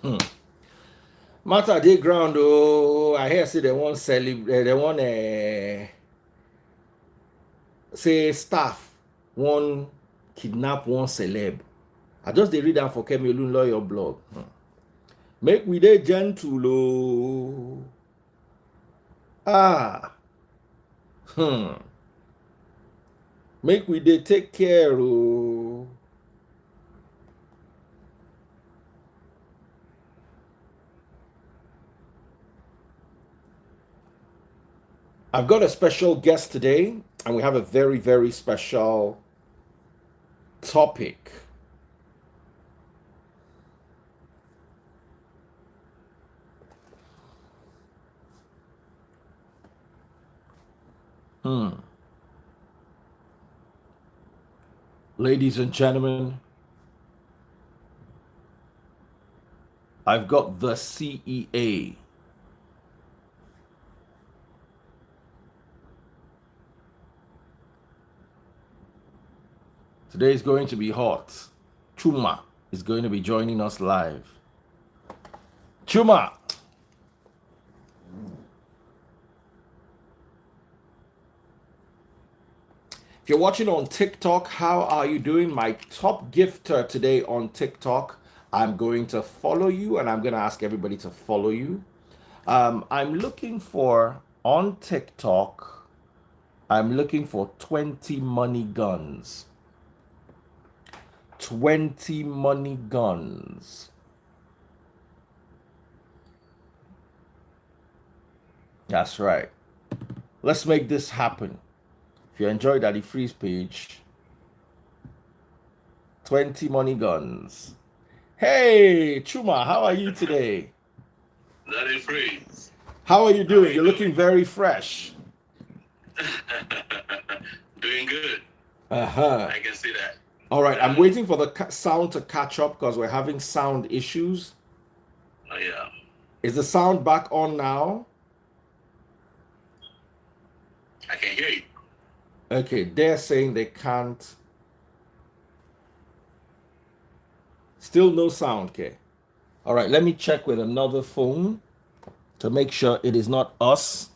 Hmm. Matter dey ground oh, I hear say they want celebrate, they want say staff one kidnap one celeb. I just dey read am for Kemi Olunloyo blog. Make we dey gentle oh. Ah. Make we dey take care oh. I've got a special guest today, and we have a very, very special topic. Ladies and gentlemen, I've got the CEA. Today is going to be hot. Chuma is going to be joining us live. Chuma. If you're watching on TikTok, how are you doing? My top gifter today on TikTok. I'm going to follow you, and I'm going to ask everybody to follow you. I'm looking for, on TikTok, I'm looking for 20 money guns. 20 money guns. That's right. Let's make this happen. If you enjoyed Daddy Freeze page, 20 money guns. Hey, Chuma, how are you today? Daddy Freeze. How are you doing? You're looking very fresh. Doing good. Uh-huh. I can see that. All right, I'm waiting for the sound to catch up because we're having sound issues. Oh, yeah. Is the sound back on now? I can hear you. Okay, they're saying they can't. Still no sound, okay. All right, let me check with another phone to make sure it is not us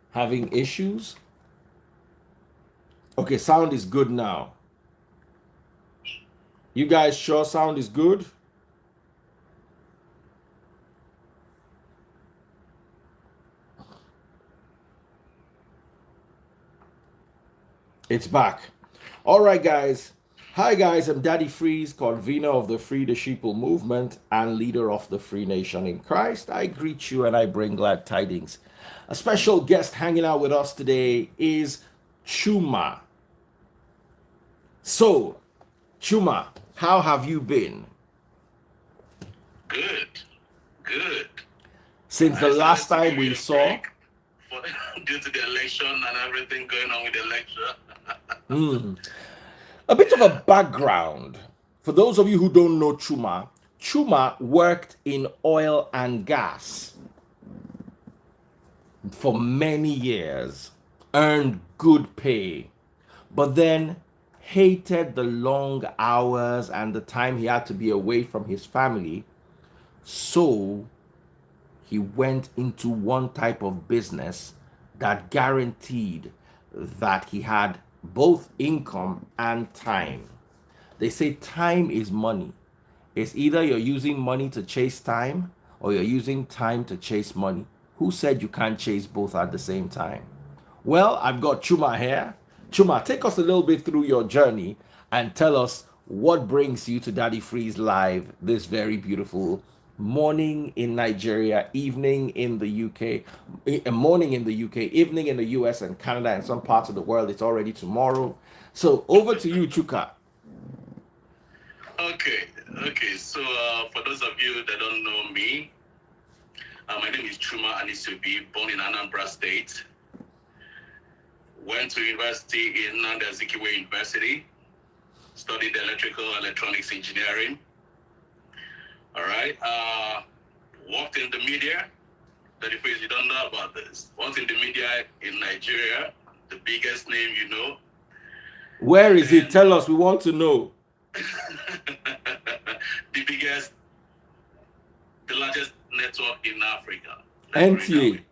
having issues. Okay, sound is good now. You guys sure sound is good? It's back. All right, guys. Hi, guys. I'm Daddy Freeze, convener of the Free the Sheeple movement and leader of the Free Nation in Christ. I greet you and I bring glad tidings. A special guest hanging out with us today is Chuma. So, Chuma, how have you been? Good. Good. Since the last time we saw? Due to the election and everything going on with the election. A bit of a background. For those of you who don't know Chuma, Chuma worked in oil and gas for many years, earned good pay, but then hated the long hours and the time he had to be away from his family. So he went into one type of business that guaranteed that he had both income and time. They say time is money. It's either you're using money to chase time or you're using time to chase money. Who said you can't chase both at the same time? Well, I've got Chuma here. Chuma, take us a little bit through your journey and tell us what brings you to Daddy Freeze Live this very beautiful morning in Nigeria, evening in the UK, morning in the UK, evening in the US and Canada and some parts of the world. It's already tomorrow. So over to you, Chuka. Okay. So for those of you that don't know me, my name is Chuma Anisubi, born in Anambra State. Went to university in Nnamdi Azikiwe University. Studied electrical electronics engineering. All right. Worked in the media. Daddy Freeze, you don't know about this. Worked in the media in Nigeria, the biggest name you know. Where is it? Tell us. We want to know. The biggest the largest network in Africa. Let's put it that NTA. way.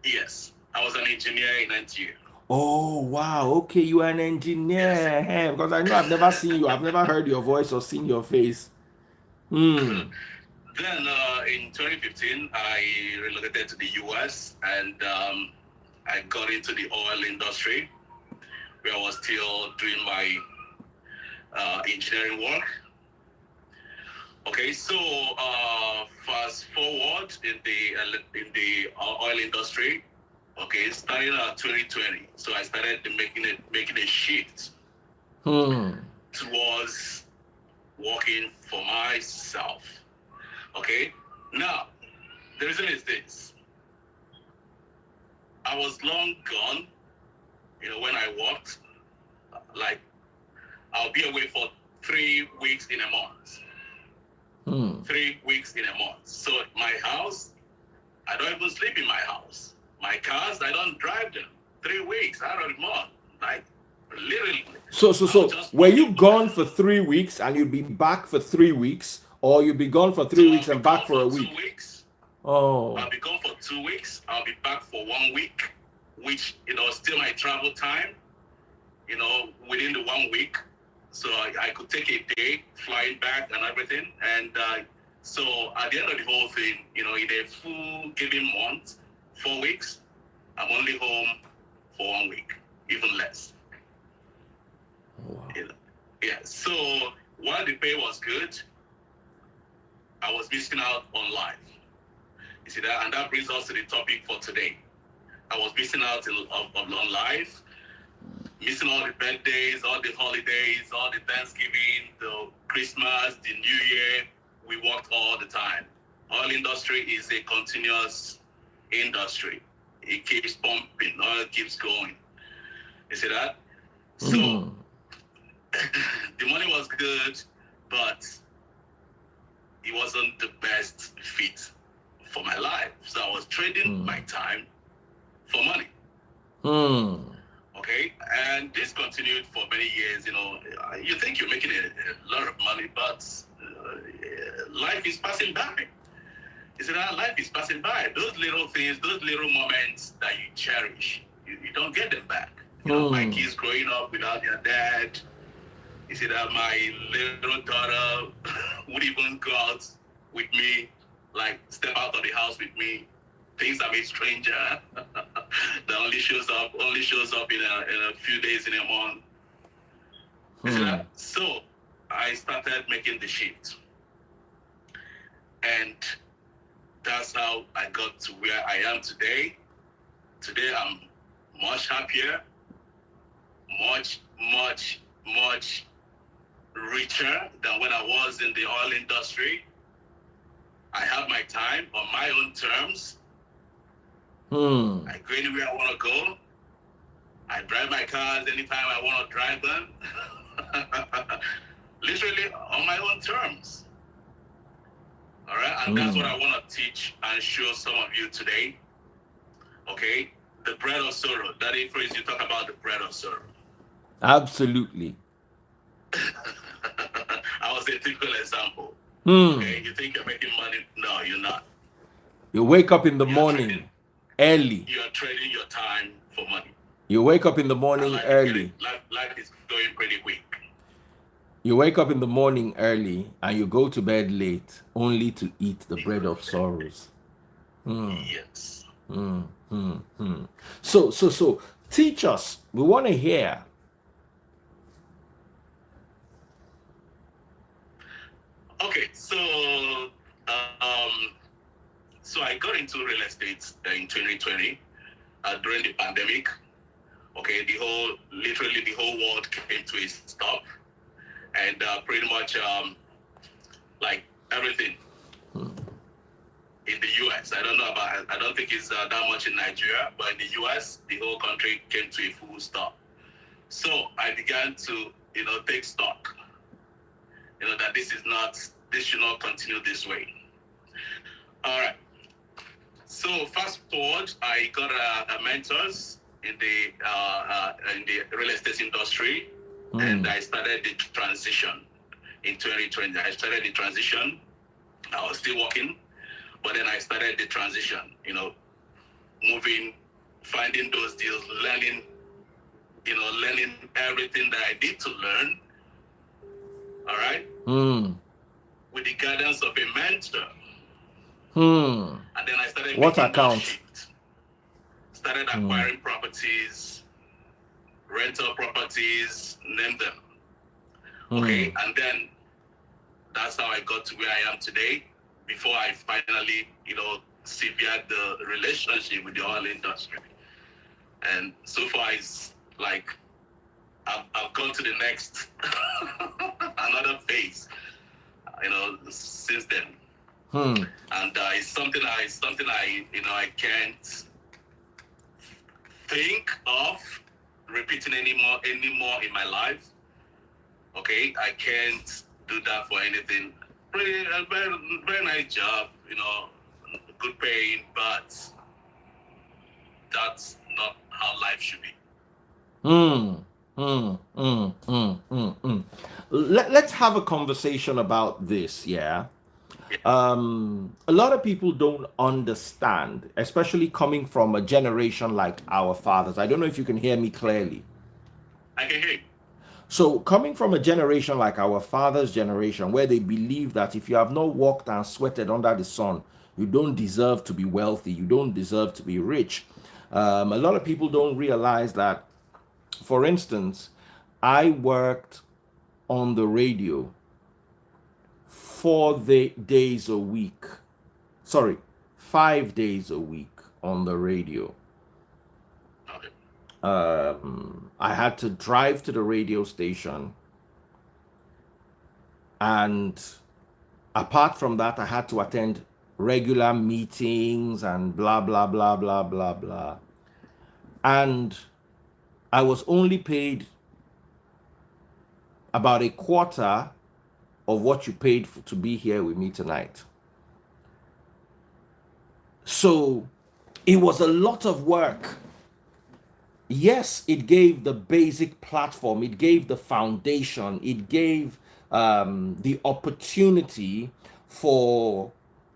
Yes, I was an engineer in NTA. Oh wow, okay, you are an Yes. engineer. Because I know I've never seen you, I've never heard your voice or seen your face. Hmm. Then in 2015, I relocated to the US and I got into the oil industry where I was still doing my engineering work. Okay, so fast forward in the oil industry. Okay, starting at 2020, so I started making a shift towards working for myself. Okay, now the reason is this: I was long gone. When I worked, like I'll be away for 3 weeks in a month. 3 weeks in a month. So my house, I don't even sleep in my house. My cars, I don't drive them. 3 weeks out of the month, like literally. So were you gone for 3 weeks and you'd be back for 3 weeks, or you'd be gone for 3 weeks and back for a week? 2 weeks. Oh. I'll be gone for 2 weeks. I'll be back for 1 week, which still my travel time. Within the 1 week, so I could take a day flying back and everything. And so at the end of the whole thing, in a full given month, 4 weeks, I'm only home for 1 week, even less. Wow. Yeah. So while the pay was good, I was missing out on life. You see that, and that brings us to the topic for today. I was missing out on life. Missing all the birthdays, all the holidays, all the Thanksgiving, the Christmas, the New Year. We worked all the time. Oil industry is a continuous industry. It keeps pumping, oil keeps going. You see that? So the money was good, but it wasn't the best fit for my life. So I was trading my time for money. Okay, and this continued for many years. You think you're making a lot of money, but life is passing by. You see that life is passing by. Those little things, those little moments that you cherish, you don't get them back. My kids growing up without their dad. You see that my little daughter would even go out with me, like step out of the house with me. Things I'm a stranger that only shows up in a few days in a month. You see that? So I started making the shift, and that's how I got to where I am today. Today I'm much happier, much richer than when I was in the oil industry. I have my time on my own terms. I go anywhere I want to go. I drive my cars anytime I want to drive them. Literally on my own terms. All right? And that's what I want to teach and show some of you today. Okay? The bread of sorrow. That phrase you talk about, the bread of sorrow. Absolutely. I was a typical example. Okay? You think you're making money? No, you're not. You wake up in the morning early. You're trading your time for money. You wake up in the morning early. Life is going pretty quick. You wake up in the morning early and you go to bed late only to eat the bread of sorrows. Yes. So teach us. We want to hear. Okay, so I got into real estate in 2020 during the pandemic. Okay, literally the whole world came to a stop, and pretty much like everything in the US. I don't think it's that much in Nigeria, but in the US, the whole country came to a full stop. So I began to take stock. That this should not continue this way. All right. So fast forward, I got a mentors in the real estate industry, and I started the transition in 2020. I started the transition I was still working, but then I started the transition, moving, finding those deals, learning everything that I need to learn. All right. With the guidance of a mentor. And then I started What making those account? shifts. Started acquiring properties, rental properties, name them. Okay. And then that's how I got to where I am today, before I finally, severed the relationship with the oil industry. And so far, it's like I've gone to the next another phase, since then. And it's something I can't think of repeating anymore in my life. Okay, I can't do that for anything. Very, very nice job, good paying, but that's not how life should be. Let's have a conversation about this, yeah? A lot of people don't understand, especially coming from a generation like our fathers. I don't know if you can hear me clearly. I can hear you. So, coming from a generation like our father's generation, where they believe that if you have not walked and sweated under the sun, you don't deserve to be wealthy, you don't deserve to be rich. A lot of people don't realize that, for instance, I worked on the radio 4 days a week. Sorry, 5 days a week on the radio. I had to drive to the radio station, and apart from that, I had to attend regular meetings and blah blah blah blah blah blah. And I was only paid about a quarter of what you paid to be here with me tonight. So it was a lot of work. Yes, it gave the basic platform, it gave the foundation, it gave the opportunity for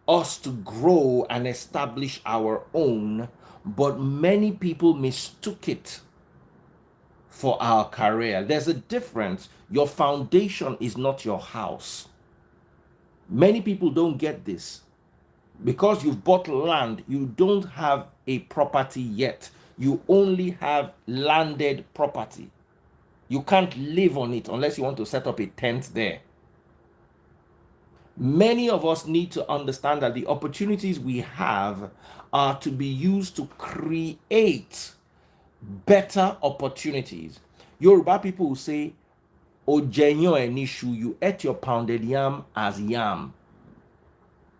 us to grow and establish our own, but many people mistook it for our career. There's a difference. Your foundation is not your house. Many people don't get this. Because you've bought land, you don't have a property yet. You only have landed property. You can't live on it unless you want to set up a tent there. Many of us need to understand that the opportunities we have are to be used to create better opportunities. Yoruba people will say, Ojenyo enishu, you ate your pounded yam as yam.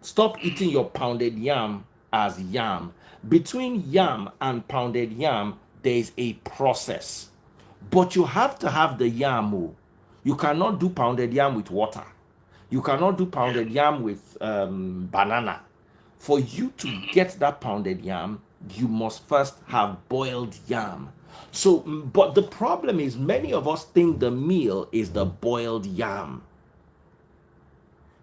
Stop eating your pounded yam as yam. Between yam and pounded yam, there is a process. But you have to have the yam. You cannot do pounded yam with water. You cannot do pounded yam with banana. For you to get that pounded yam, you must first have boiled yam. So, but the problem is many of us think the meal is the boiled yam.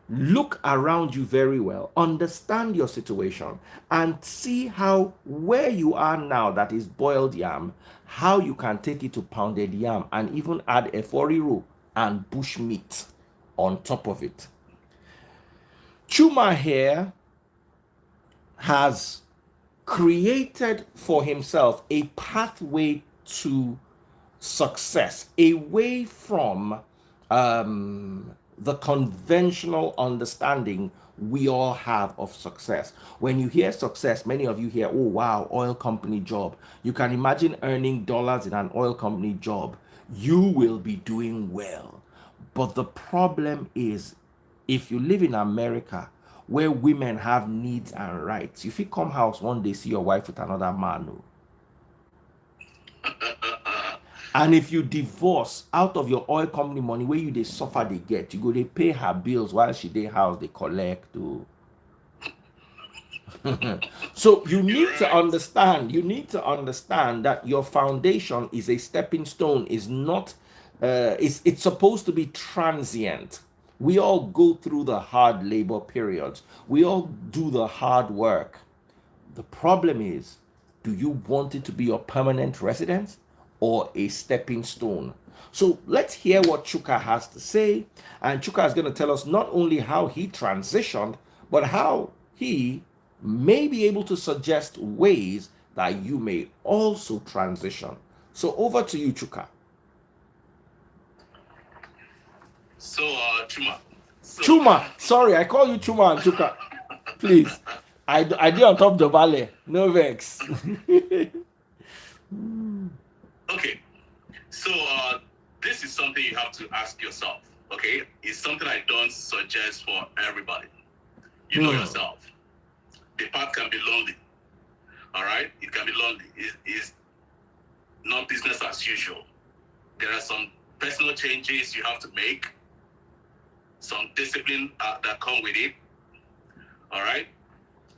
Look around you very well, understand your situation, and see how where you are now, that is boiled yam, how you can take it to pounded yam and even add eforiru and bush meat on top of it. Chuma here has created for himself a pathway to success away from the conventional understanding we all have of success. When you hear success, many of you hear, oh wow, oil company job. You can imagine earning dollars in an oil company job. You will be doing well. But the problem is, if you live in America, where women have needs and rights, if you come house one day, see your wife with another man. And if you divorce, out of your oil company money, where you they suffer, they get, you go, they pay her bills while she dey house, they collect too. So you need to understand, that your foundation is a stepping stone, is not, it's supposed to be transient. We all go through the hard labor periods. We all do the hard work. The problem is, do you want it to be your permanent residence or a stepping stone? So let's hear what Chuka has to say. And Chuka is going to tell us not only how he transitioned, but how he may be able to suggest ways that you may also transition. So over to you, Chuka. So, Chuma. So, Chuma. Sorry, I call you Chuma and Chuka. Please. I did on top the valley. No vex. okay. So, this is something you have to ask yourself. Okay, it's something I don't suggest for everybody. You know yourself. The path can be lonely. All right, it can be lonely. It's not business as usual. There are some personal changes you have to make, some discipline that come with it. All right,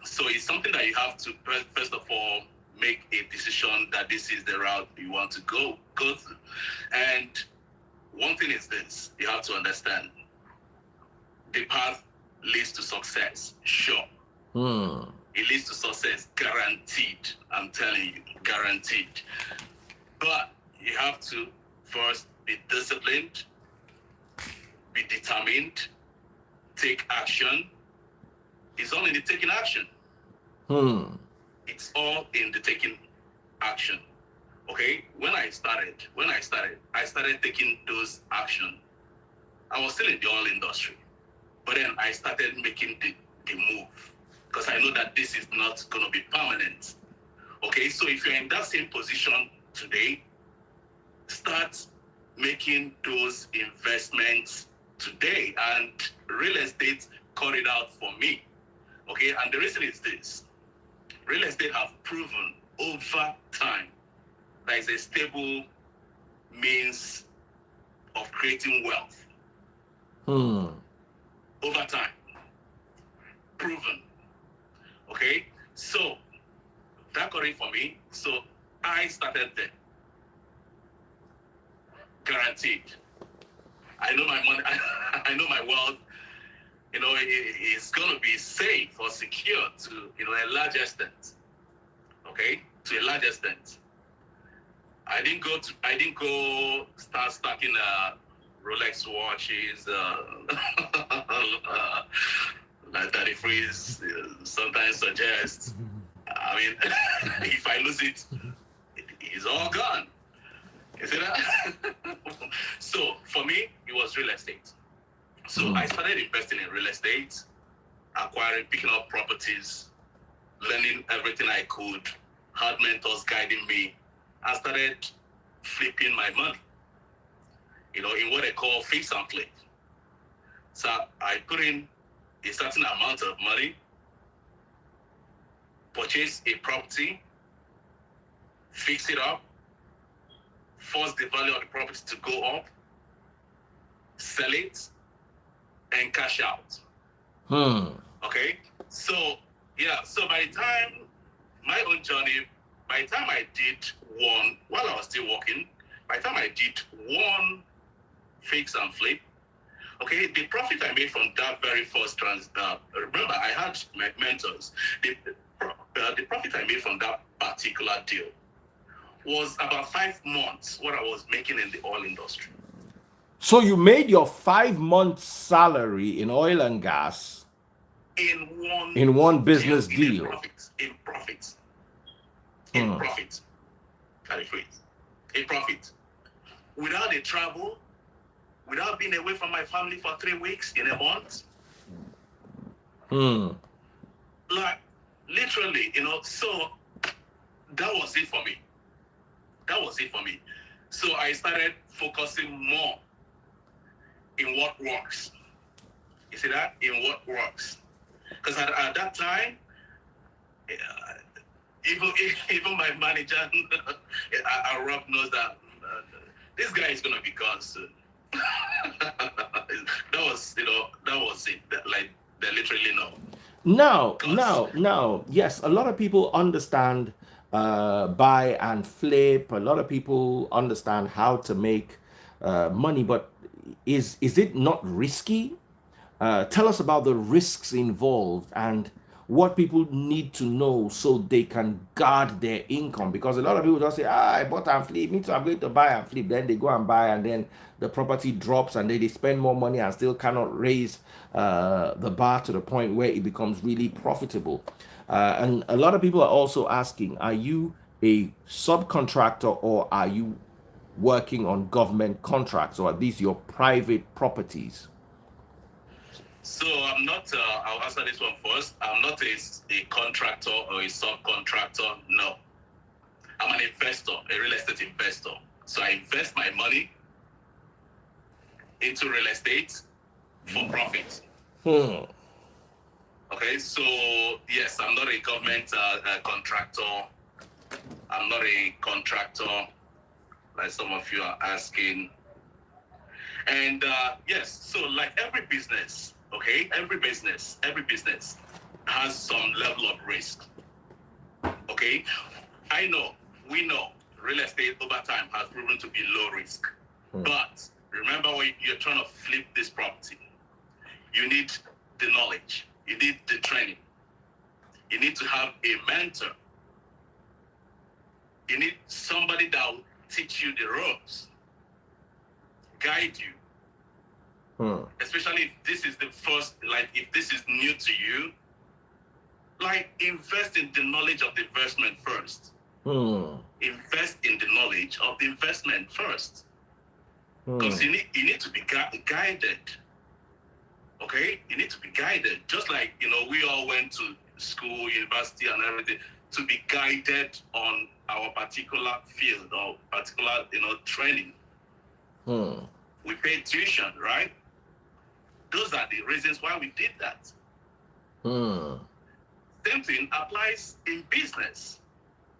so it's something that you have to first of all make a decision that this is the route you want to go through. And one thing is this: you have to understand the path leads to success. Sure. It leads to success, guaranteed. I'm telling you, guaranteed. But you have to first be disciplined, be determined, take action. It's all in the taking action. It's all in the taking action. Okay? When I started taking those action. I was still in the oil industry. But then I started making the move. Because I know that this is not going to be permanent. Okay, so if you're in that same position today, start making those investments today. And real estate cut it out for me. Okay, and the reason is this: real estate have proven over time that is a stable means of creating wealth. Over time, proven. Okay, so that got it for me. So I started there. Guaranteed. I know my money. I know my wealth. You know, it's gonna be safe or secure to a large extent. Okay, to a large extent. I didn't go start stacking Rolex watches. Like that if we sometimes suggest. I mean, if I lose it, it's all gone. You see that? So for me, it was real estate. So I started investing in real estate, acquiring, picking up properties, learning everything I could, had mentors guiding me. I started flipping my money, in what they call fix and flip. So I put in a certain amount of money, purchase a property, fix it up, force the value of the property to go up, sell it, and cash out. Okay? So, yeah, so by the time my own journey, by the time I did one, while I was still working, by the time I did one fix and flip, okay, the profit I made from that very first remember, I had my mentors. The profit I made from that particular deal was about 5 months what I was making in the oil industry. So you made your 5 months salary in oil and gas in one business deal. In profit. In profit. In profit. Without the travel, without being away from my family for 3 weeks in a month. Like, literally, so that was it for me. So I started focusing more in what works. You see that? In what works. Because at that time, even my manager, Rob knows that this guy is going to be gone soon. that was it. They literally know. Now, yes, a lot of people understand buy and flip. A lot of people understand how to make money, but is it not risky? Tell us about the risks involved and what people need to know so they can guard their income. Because a lot of people just say, I bought and flip, me too, I'm going to buy and flip. Then they go and buy, and then the property drops, and then they spend more money and still cannot raise the bar to the point where it becomes really profitable. And a lot of people are also asking, are you a subcontractor or are you working on government contracts, or are these your private properties? So I'm not, I'll answer this one first. I'm not a contractor or a subcontractor. No. I'm an investor, a real estate investor. So I invest my money into real estate for profit. Okay, so yes, I'm not a government contractor. I'm not a contractor, like some of you are asking. And yes, so like every business, okay, every business has some level of risk. Okay, we know, real estate over time has proven to be low risk. But remember, when you're trying to flip this property, you need the knowledge, you need the training, you need to have a mentor, you need somebody that will teach you the ropes, guide you. Especially if this is the first, like if this is new to you, like invest in the knowledge of the investment first. Invest in the knowledge of the investment first. Because you need to be guided. Okay? You need to be guided. Just like, we all went to school, university and everything to be guided on our particular field or particular, training. We paid tuition, right? Those are the reasons why we did that. Same thing applies in business.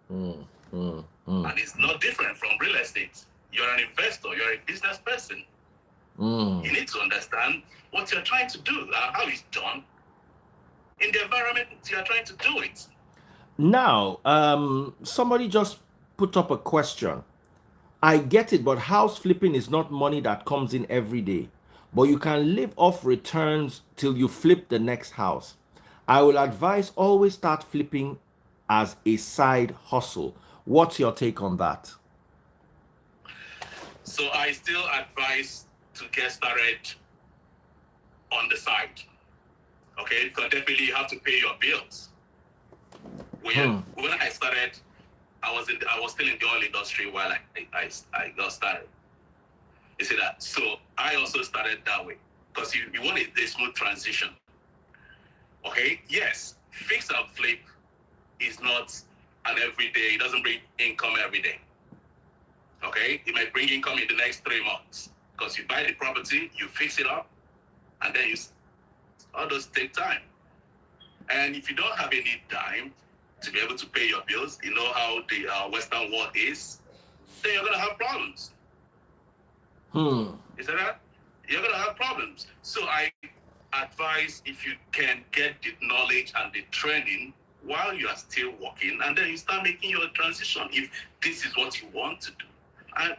And it's not different from real estate. You're an investor, you're a business person. You need to understand what you're trying to do, how it's done, in the environment you're trying to do it. Now, somebody just put up a question. I get it, but house flipping is not money that comes in every day. But you can live off returns till you flip the next house. I will advise always start flipping as a side hustle. What's your take on that? So I still advise to get started on the side. Okay, because definitely you have to pay your bills. When I started, I was still in the oil industry while I got started. You see that? So I also started that way because you want a smooth transition. Okay, yes, fix and flip is not an everyday. It doesn't bring income every day. Okay, it might bring income in the next 3 months because you buy the property, you fix it up, and then all those take time. And if you don't have any time to be able to pay your bills, you know how the Western world is, then you're gonna have problems. Is that? You're gonna have problems. So I advise if you can get the knowledge and the training while you are still working, and then you start making your transition if this is what you want to do.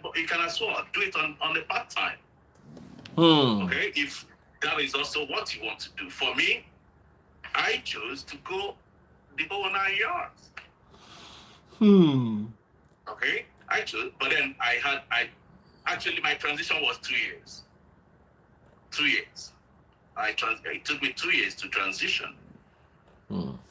But you can as well do it on the part time. Okay, if that is also what you want to do. For me, I chose to go the whole 9 yards. Okay, I chose, but then actually my transition was 2 years. 2 years. It took me 2 years to transition.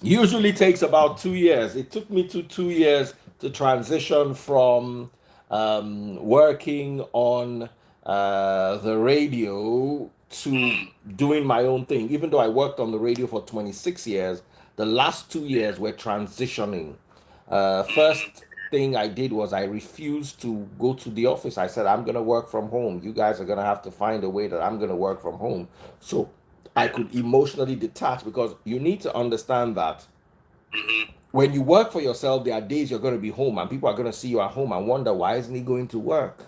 Usually takes about 2 years. It took me 2 years to transition from working on the radio to doing my own thing. Even though I worked on the radio for 26 years, the last 2 years were transitioning. First thing I did was I refused to go to the office. I said, I'm going to work from home. You guys are going to have to find a way that I'm going to work from home. So I could emotionally detach, because you need to understand that when you work for yourself, there are days you're going to be home and people are going to see you at home and wonder, why isn't he going to work?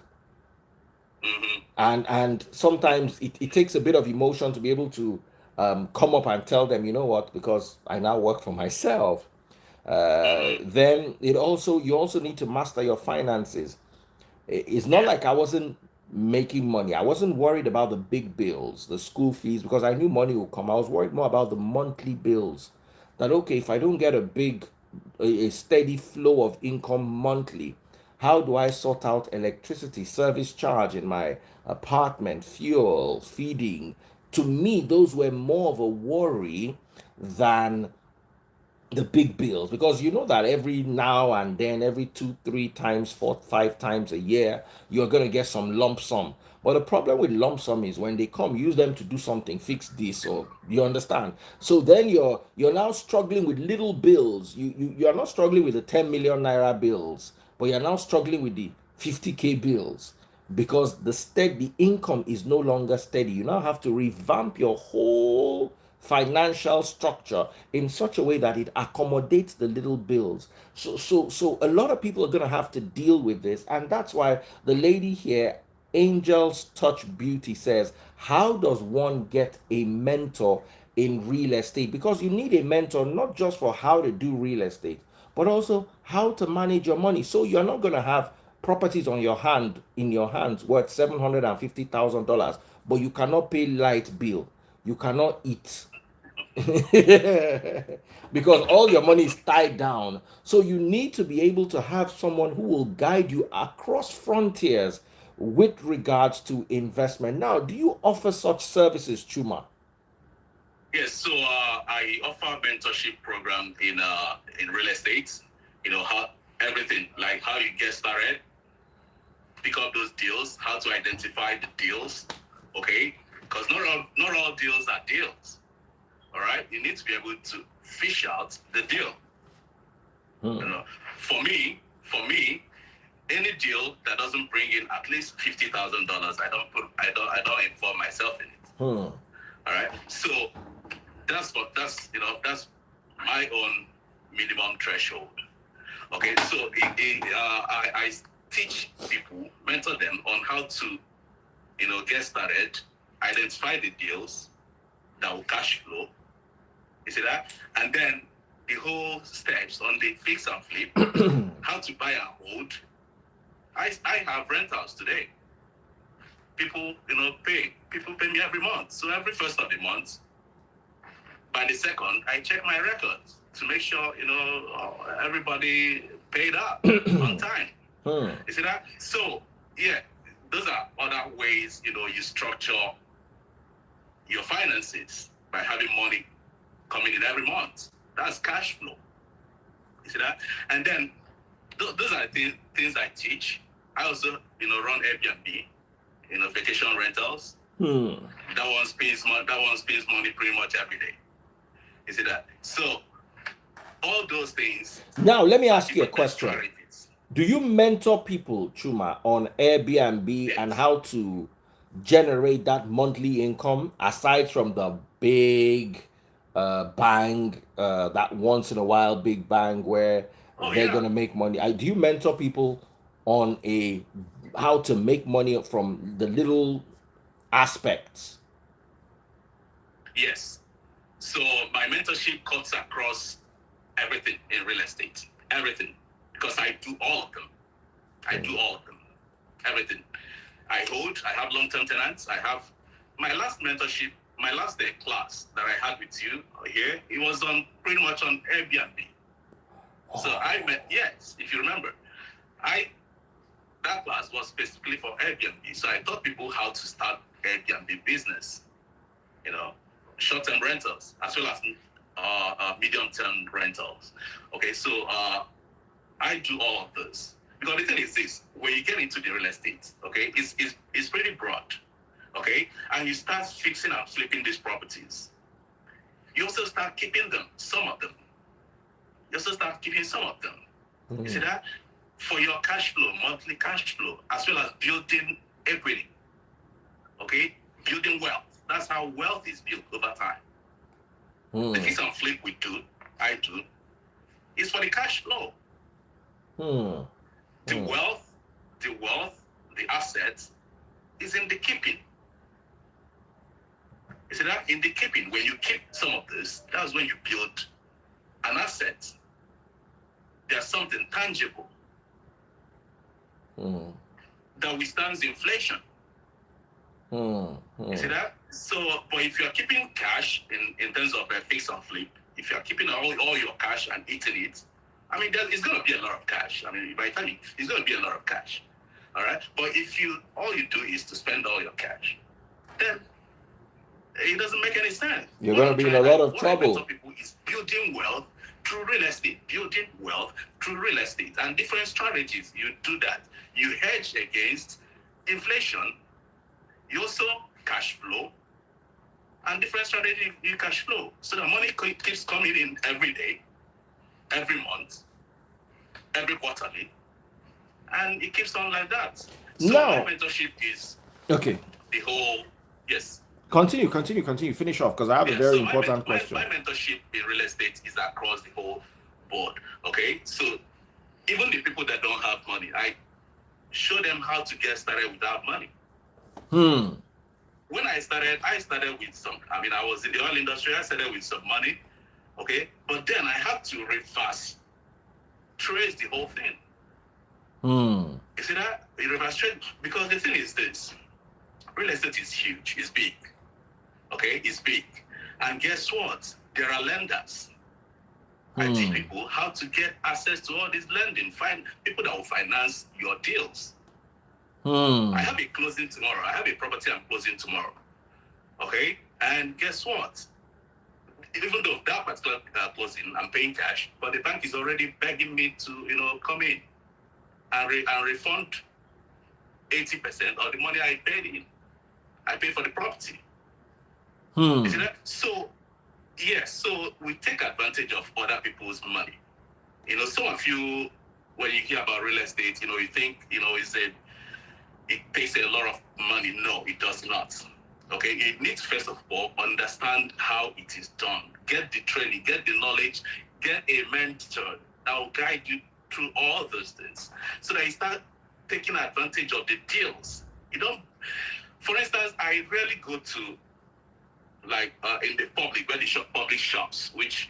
And sometimes it takes a bit of emotion to be able to come up and tell them, you know what, because I now work for myself. Then you also need to master your finances. It's not like I wasn't making money. I wasn't worried about the big bills, the school fees, because I knew money would come. I was worried more about the monthly bills. That okay, if I don't get a steady flow of income monthly, how do I sort out electricity, service charge in my apartment, fuel, feeding? To me, those were more of a worry than the big bills, because you know that every now and then, every 2 3 times 4 5 times a year, you're going to get some lump sum. But the problem with lump sum is when they come, use them to do something, fix this, or you understand. So then you're now struggling with little bills. You're not struggling with the 10 million naira bills, but you're now struggling with the 50K bills, because the income is no longer steady. You now have to revamp your whole financial structure in such a way that it accommodates the little bills. So a lot of people are going to have to deal with this, and that's why the lady here, Angels Touch Beauty, says, how does one get a mentor in real estate? Because you need a mentor not just for how to do real estate, but also how to manage your money. So you're not going to have properties on your hand in your hands worth $750,000, but you cannot pay light bill, you cannot eat, because all your money is tied down. So you need to be able to have someone who will guide you across frontiers with regards to investment. Now, do you offer such services, Chuma? Yes, so I offer mentorship program in real estate. How everything, like how you get started, pick up those deals, how to identify the deals, okay? Because not all deals are deals. All right, you need to be able to fish out the deal. Hmm. For me, any deal that doesn't bring in at least $50,000, I don't involve myself in it. Hmm. All right, so that's my own minimum threshold. Okay, so I teach people, mentor them on how to get started, identify the deals that will cash flow. You see that? And then the whole steps on the fix and flip, how to buy and hold. I have rentals today. People, people pay me every month. So every first of the month, by the second, I check my records to make sure, everybody paid up on time. You see that? So, yeah, those are other ways, you structure your finances by having money coming in every month. That's cash flow. You see that? And then those are the things I teach. I also, run Airbnb, vacation rentals. That one spends money pretty much every day. You see that? So all those things. Now, let me ask you a question. Do you mentor people, Chuma, on Airbnb and how to generate that monthly income aside from the big bang, that once in a while big bang where they're gonna make money? Do you mentor people on how to make money from the little aspects? Yes. So my mentorship cuts across everything in real estate. Everything. Because I do all of them. I do all of them. Everything. I have long-term tenants. I have my last mentorship, my last day class that I had with you here, it was pretty much on Airbnb. So yes, if you remember, that class was specifically for Airbnb. So I taught people how to start Airbnb business, short-term rentals, as well as medium-term rentals. Okay, so I do all of this. Because the thing is this, when you get into the real estate, okay, it's pretty broad, okay? And you start fixing and flipping these properties. You also start keeping them, some of them. You also start keeping some of them. You see that? For your cash flow, monthly cash flow, as well as building equity, okay? Building wealth. That's how wealth is built over time. The fix and flip I do, is for the cash flow. The wealth, the assets is in the keeping. You see that? In the keeping, when you keep some of this, that's when you build an asset. There's something tangible that withstands inflation. You see that? So, but if you're keeping cash in terms of a fix and flip, if you're keeping all your cash and eating it, I mean, it's going to be a lot of cash. I mean, by the time it's going to be a lot of cash. All right. But if all you do is to spend all your cash, then it doesn't make any sense. You're going to be in a lot of trouble. What I mentor people is building wealth through real estate, and different strategies. You do that. You hedge against inflation. You also cash flow, and different strategy you cash flow. So the money keeps coming in every day, every month, every quarterly, and it keeps on like that. So my mentorship is okay. The whole yes. Continue. Finish off because I have a very important question. My mentorship in real estate is across the whole board. Okay, so even the people that don't have money, I show them how to get started without money. When I started with some. I mean, I was in the oil industry. I started with some money. Okay, but then I had to reverse trace the whole thing. You see that? You reverse trace because the thing is this: real estate is huge. It's big. Okay, it's big. And guess what? There are lenders. I teach people how to get access to all this lending. Find people that will finance your deals. I have a closing tomorrow. I have a property I'm closing tomorrow. Okay? And guess what? Even though that particular closing, I'm paying cash, but the bank is already begging me to, come in and refund 80% of the money I paid in. I pay for the property. You see that? So, yes, so we take advantage of other people's money. Some of you, when you hear about real estate, you think, it takes a lot of money. No, it does not. Okay, it needs, first of all, understand how it is done. Get the training, get the knowledge, get a mentor that will guide you through all those things so that you start taking advantage of the deals. For instance, I rarely go to in the public, where the public shops, which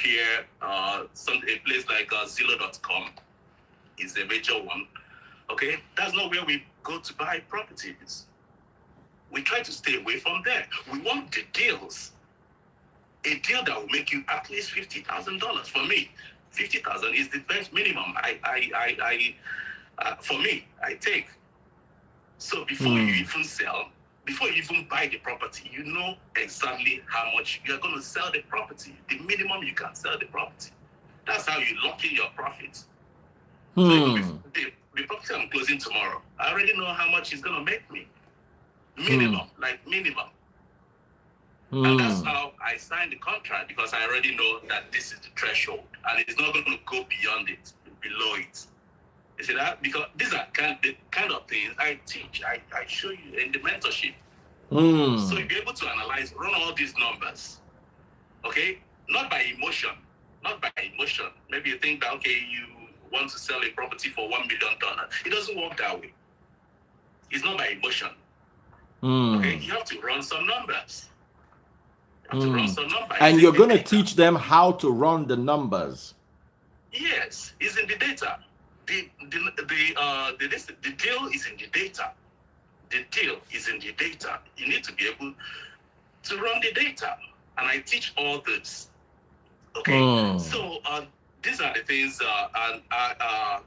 here, a place like Zillow.com is a major one. Okay, that's not where we go to buy properties. We try to stay away from there. We want the deals. A deal that will make you at least $50,000. For me, $50,000 is the best minimum. For me, I take. So before you even sell, before you even buy the property, you know exactly how much you're going to sell the property, the minimum you can sell the property. That's how you lock in your profits. So the property I'm closing tomorrow, I already know how much it's going to make me. Minimum. And that's how I signed the contract, because I already know that this is the threshold and it's not going to go beyond it, below it. You see that? Because these are the kind of things I teach, I show you in the mentorship. So you'll be able to analyze, run all these numbers. Okay? Not by emotion. Maybe you think that, okay, you want to sell a property for $1 million. It doesn't work that way. It's not by emotion. Okay? You have to run some numbers. And you're going to teach them how to run the numbers. Yes, it's in the data. The deal is in the data. The deal is in the data. You need to be able to run the data. And I teach all this. Okay? So these are the things, and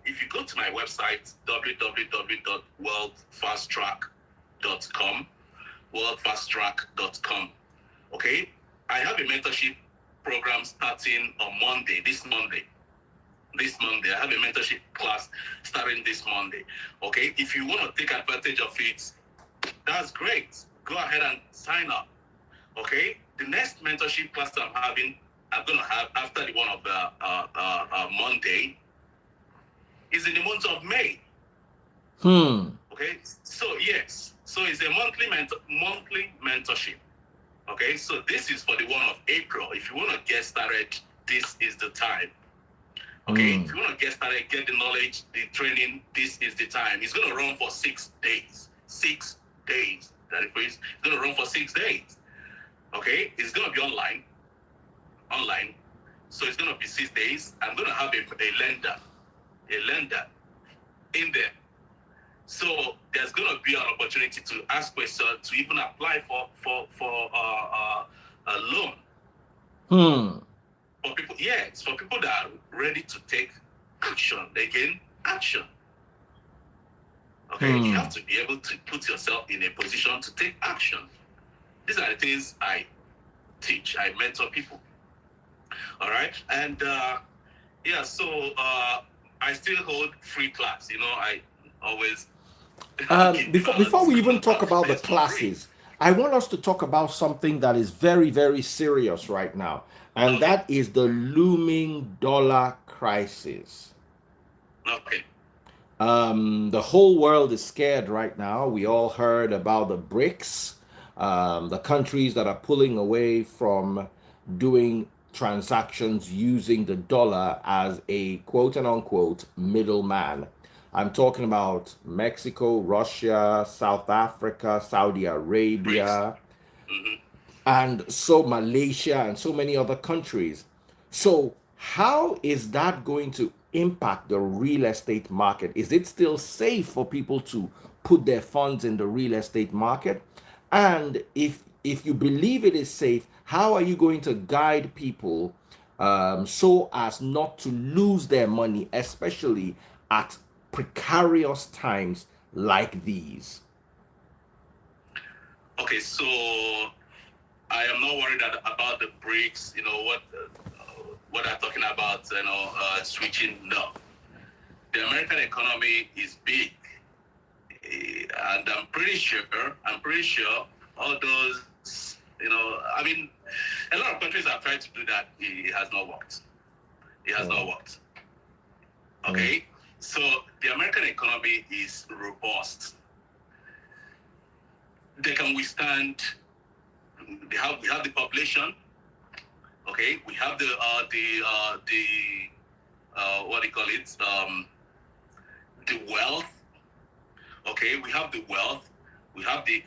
if you go to my website, www.worldfasttrack.com, okay? I have a mentorship program starting on Monday, this Monday. I have a mentorship class starting this Monday. Okay, if you want to take advantage of it, that's great. Go ahead and sign up. Okay, the next mentorship class I'm going to have after the one of Monday is in the month of May. Okay, so yes, so it's a monthly mentorship. Okay, so this is for the one of April. If you want to get started, this is the time. Okay, if you want to get started, get the knowledge, the training, this is the time. It's going to run for 6 days. 6 days. It's going to run for 6 days. Okay, it's going to be online. So it's going to be 6 days. I'm going to have a lender in there. So there's going to be an opportunity to ask questions, to even apply for a loan. For people, yes, for people that are ready to take action. Again, action. Okay, you have to be able to put yourself in a position to take action. These are the things I teach. I mentor people. All right, and yeah, so I still hold free class. I always Before we even talk about the space for free. classes, I want us to talk about something that is very, very serious right now, and Okay. that is the looming dollar crisis. Okay. The whole world is scared right now. We all heard about the BRICS, the countries that are pulling away from doing transactions using the dollar as a quote and unquote middleman. I'm talking about Mexico, Russia, South Africa, Saudi BRICS. Arabia, Mm-hmm. and so Malaysia and so many other countries. So, how is that going to impact the real estate market? Is it still safe for people to put their funds in the real estate market? And if you believe it is safe, how are you going to guide people so as not to lose their money, especially at precarious times like these? Okay, so I am not worried about the BRICS. What I'm talking about. Switching. No, the American economy is big, and I'm pretty sure. All those. I mean, a lot of countries have tried to do that. It has not worked. It has not worked. Okay, so the American economy is robust. They can withstand. We have the population. Okay, we have the what do you call it? The wealth. Okay, we have the wealth. We have the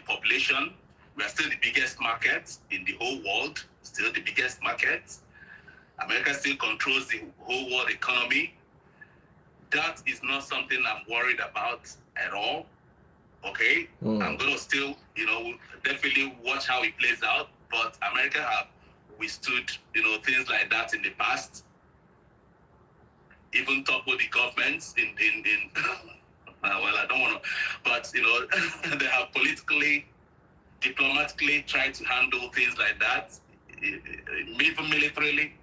population. We are still the biggest market in the whole world. Still the biggest market. America still controls the whole world economy. That is not something I'm worried about at all. Okay, I'm gonna still, definitely watch how it plays out. But America have withstood, things like that in the past. Even toppled the governments in well, I don't want to, but they have politically, diplomatically tried to handle things like that. Even militarily,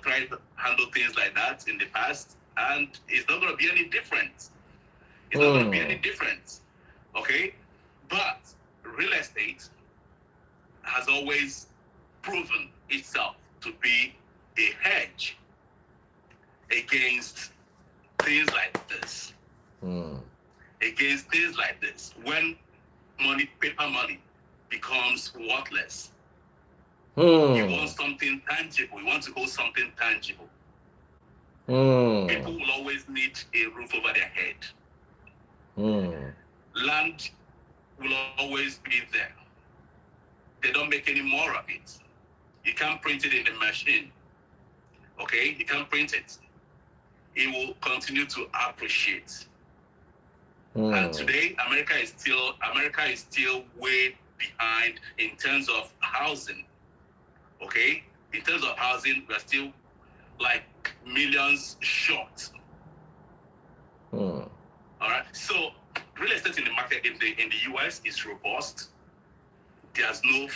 tried to handle things like that in the past, and it's not going to be any different. It's not going to be any different. Okay, but real estate has always proven itself to be a hedge against things like this. Against things like this, when paper money becomes worthless. You want something tangible. You want to hold something tangible. People will always need a roof over their head. Land will always be there. They don't make any more of it. You can't print it in the machine. Okay? You can't print it. It will continue to appreciate. And today, America is still way behind in terms of housing. Okay? In terms of housing, we're still like millions short. All right. So real estate in the market in the US is robust. There's no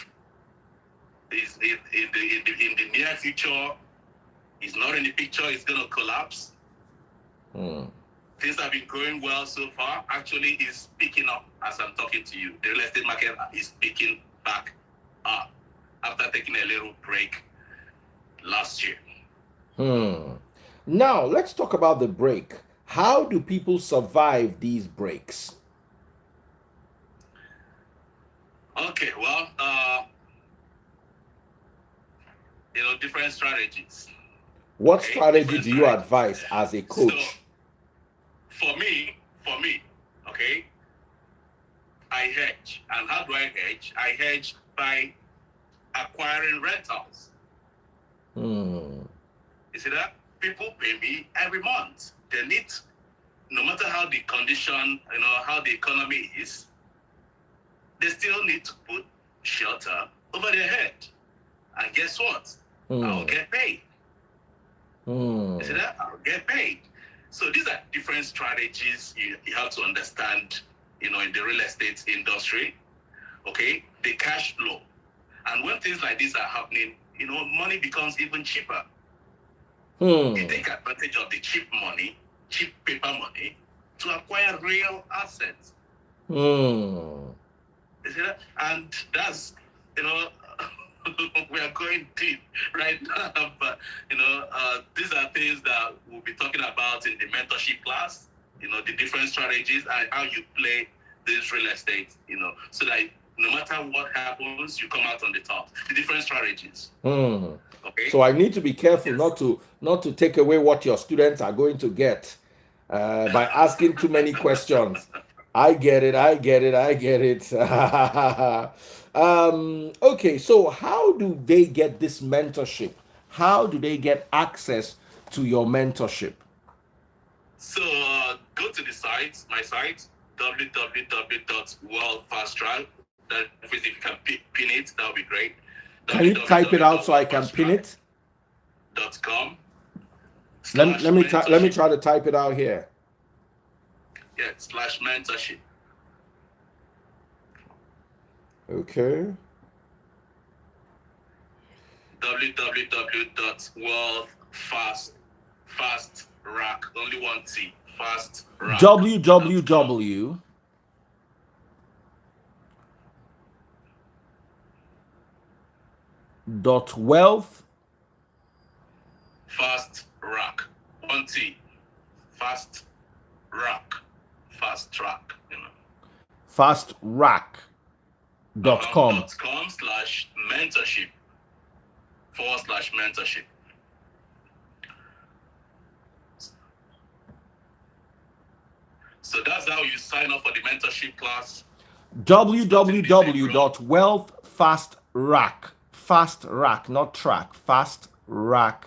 is in the near future. It's not in the picture. It's gonna collapse. Things have been going well so far. Actually, is picking up as I'm talking to you. The real estate market is picking back up after taking a little break last year. Now, let's talk about the break. How do people survive these breaks? Okay, well, different strategies. What strategy do you advise as a coach? So, for me, okay, I hedge. And how do I hedge? I hedge by acquiring rentals. You see that? People pay me every month. They need no matter how the condition, how the economy is, they still need to put shelter over their head. And guess what? I'll get paid. You see that? I'll get paid. So these are different strategies you have to understand, in the real estate industry. Okay? The cash flow. And when things like this are happening, money becomes even cheaper. You take advantage of the cheap money, cheap paper money, to acquire real assets. You see that? And that's, we are going deep right now, but these are things that we'll be talking about in the mentorship class. The different strategies and how you play this real estate. So that no matter what happens, you come out on the top. The different strategies. Okay. So I need to be careful not to take away what your students are going to get by asking too many questions. I get it. Okay, so how do they get this mentorship? How do they get access to your mentorship? So go to the site, my site, www.worldfasttrack. That if you can pin it, that would be great. Can you type it out so I can pin it? .com. Let me try to type it out here. Yeah, /mentorship. Okay. www.worldfastrack, only one T, fastrack. www. .wealth fast rack, one T, fast track, fastrack.com .com/mentorship /mentorship. So that's how you sign up for the mentorship class. www.wealthfastrack, fastrack, not track, fastrack.com.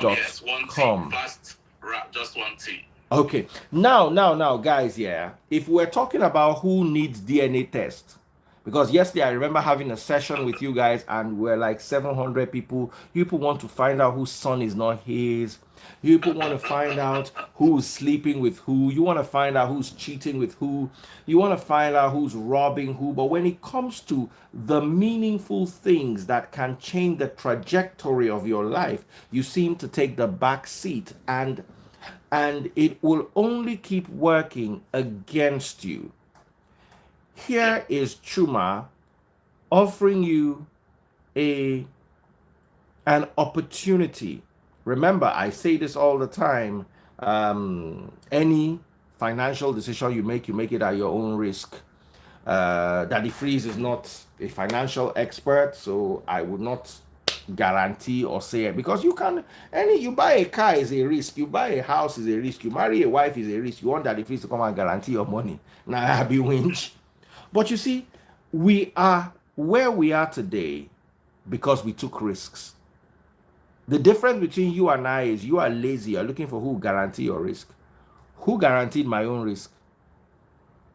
Yes, one T, fast rack, just one T. Okay, now, guys, if we're talking about who needs DNA test, because yesterday I remember having a session with you guys and we're like 700 people. People want to find out whose son is not his. People want to find out who's sleeping with who. You want to find out who's cheating with who. You want to find out who's robbing who. But when it comes to the meaningful things that can change the trajectory of your life, you seem to take the back seat, and it will only keep working against you. Here is Chuma offering you an opportunity. Remember, I say this all the time. Any financial decision you make it at your own risk. Daddy Freeze is not a financial expert, so I would not guarantee or say it, because you buy a car is a risk, you buy a house is a risk, you marry a wife is a risk. You want Daddy Freeze to come and guarantee your money. Now I be winch. But you see, we are where we are today because we took risks. The difference between you and I is you are lazy. You're looking for who guarantee your risk. Who guaranteed my own risk?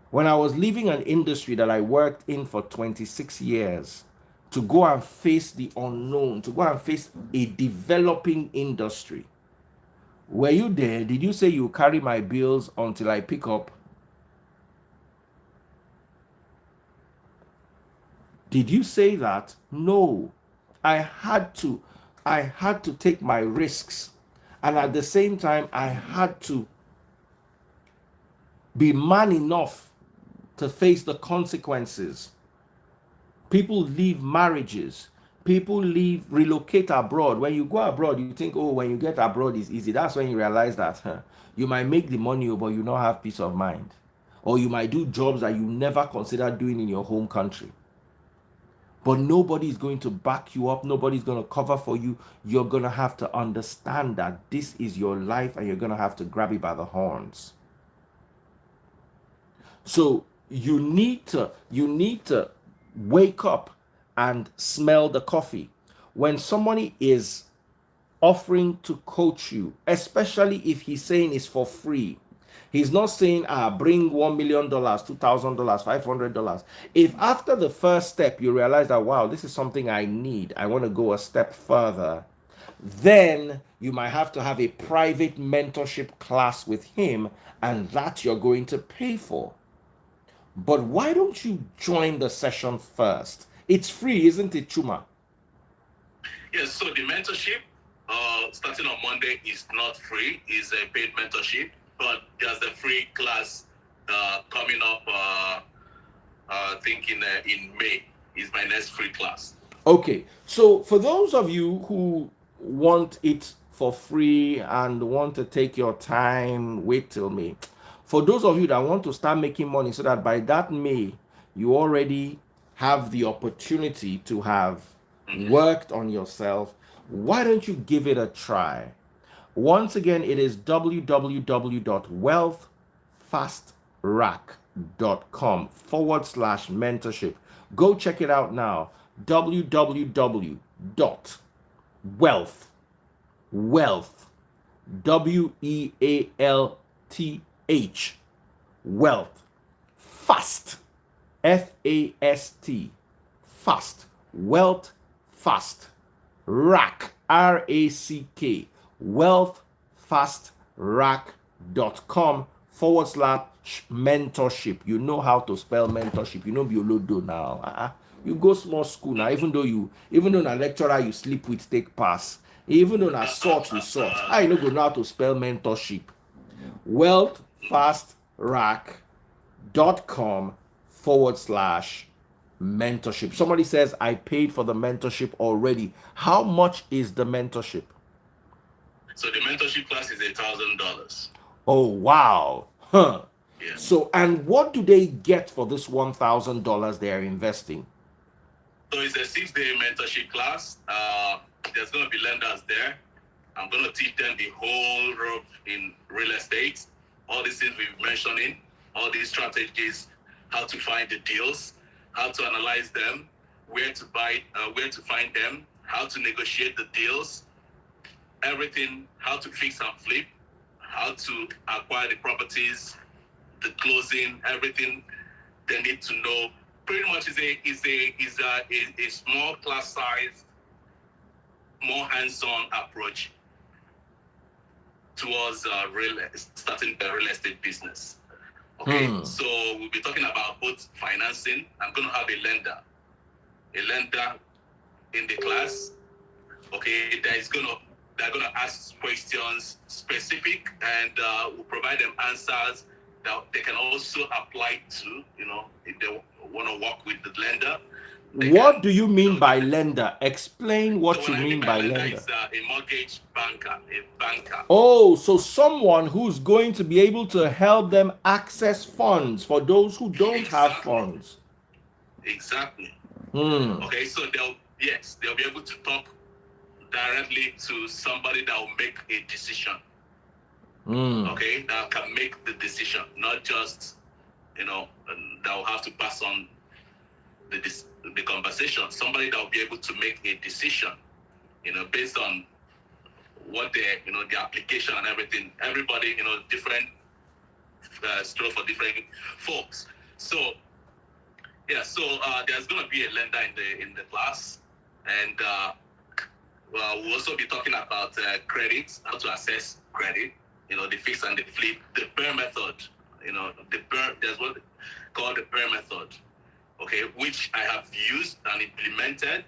When I was leaving an industry that I worked in for 26 years to go and face the unknown, to go and face a developing industry, were you there? Did you say you carry my bills until I pick up? Did you say that? No. I had to take my risks, and at the same time I had to be man enough to face the consequences. People leave marriages, people relocate abroad. When you go abroad, you think, oh, when you get abroad it's easy. That's when you realize that you might make the money, but you don't have peace of mind, or you might do jobs that you never considered doing in your home country. But nobody is going to back you up. Nobody's going to cover for you. You're going to have to understand that this is your life, and you're going to have to grab it by the horns. So you need to wake up and smell the coffee. When somebody is offering to coach you, especially if he's saying it's for free. He's not saying, bring $1 million, $2,000, $500. If after the first step you realize that, wow, this is something I need, I want to go a step further, then you might have to have a private mentorship class with him, and that you're going to pay for. But why don't you join the session first? It's free, isn't it, Chuma? Yes, so the mentorship starting on Monday is not free, it's a paid mentorship, but there's a free class coming up, I think in May is my next free class. Okay, so for those of you who want it for free and want to take your time, wait till May. For those of you that want to start making money so that by that May, you already have the opportunity to have worked on yourself, why don't you give it a try? Once again, it is www.wealthfastrack.com/mentorship. Go check it out now. www.wealth, WEALTH, wealth, fast, FAST, fast, wealth, fast, rack, RACK, wealthfastrack.com/mentorship. You know how to spell mentorship. You know Biolodo now. You go small school now, even though na lecturer you sleep with take pass. Even though na sort you sort. I no go know how to spell mentorship. wealthfastrack.com/mentorship. Somebody says, I paid for the mentorship already. How much is the mentorship? So the mentorship class is $1,000. Oh, wow. Huh. Yeah. So, and what do they get for this $1,000 they are investing? So it's a 6-day mentorship class. There's going to be lenders there. I'm going to teach them the whole rope in real estate, all these things we've mentioning, all these strategies, how to find the deals, how to analyze them, where to buy, where to find them, how to negotiate the deals, everything, how to fix and flip, how to acquire the properties, the closing, everything they need to know. Pretty much is a small class size, more hands-on approach towards starting the real estate business. Okay, so we'll be talking about both financing. I'm going to have a lender in the class. Okay, they're gonna ask questions specific, and we'll provide them answers that they can also apply to. If they want to work with the lender. What do you mean by lender? Explain what you mean by lender. Is a mortgage banker, a banker. Oh, so someone who's going to be able to help them access funds for those who don't have funds. Exactly. Okay, so they'll be able to talk directly to somebody that will make a decision. Okay, that can make the decision, not just that will have to pass on the conversation. Somebody that will be able to make a decision, based on what the application and everything. Everybody, different stroke for different folks. So yeah, there's going to be a lender in the class, and we'll also be talking about credit, how to assess credit, the fix and the flip, the BRRRR method, there's what called the BRRRR method, okay, which I have used and implemented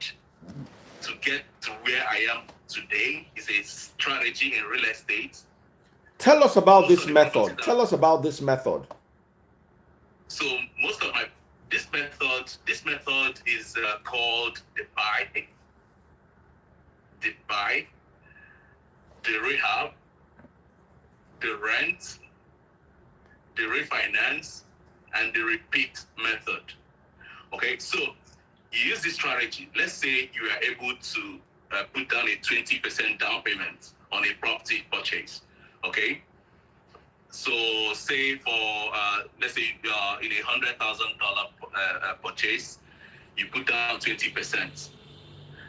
to get to where I am today. Is a strategy in real estate. Tell us about this method. Tell us about this method. So this method is called the buy, the rehab, the rent, the refinance, and the repeat method. Okay, so you use this strategy. Let's say you are able to put down a 20% down payment on a property purchase. Okay, so say for let's say in a $100,000 purchase, you put down 20%.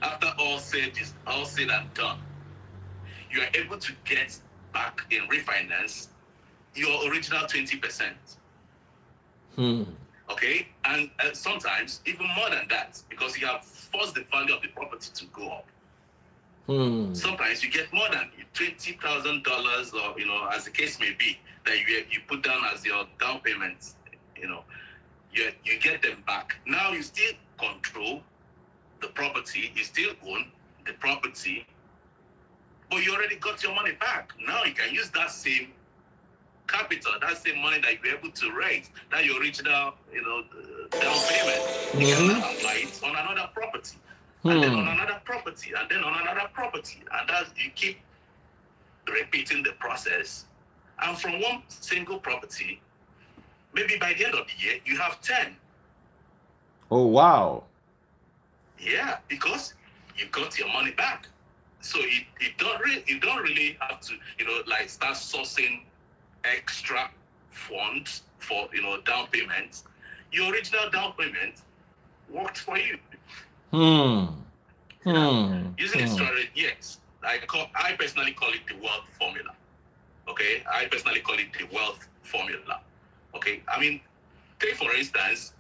After all said and done, you are able to get back in refinance your original 20%. Okay, and sometimes even more than that, because you have forced the value of the property to go up. Sometimes you get more than $20,000, or as the case may be, that you put down as your down payment. You get them back. Now you still control the property, you still own the property, but you already got your money back. Now you can use that same capital, that same money that you were able to raise, that your original, down payment. You can now apply it on another property, and then on another property, and then on another property, and that you keep repeating the process. And from one single property, maybe by the end of the year, you have 10. Oh, wow. Yeah, because you got your money back. So you don't really have to, like start sourcing extra funds for, down payments. Your original down payment worked for you. Using a strategy, yes. I personally call it the wealth formula. Okay, I personally call it the wealth formula. Okay, I mean, take for instance,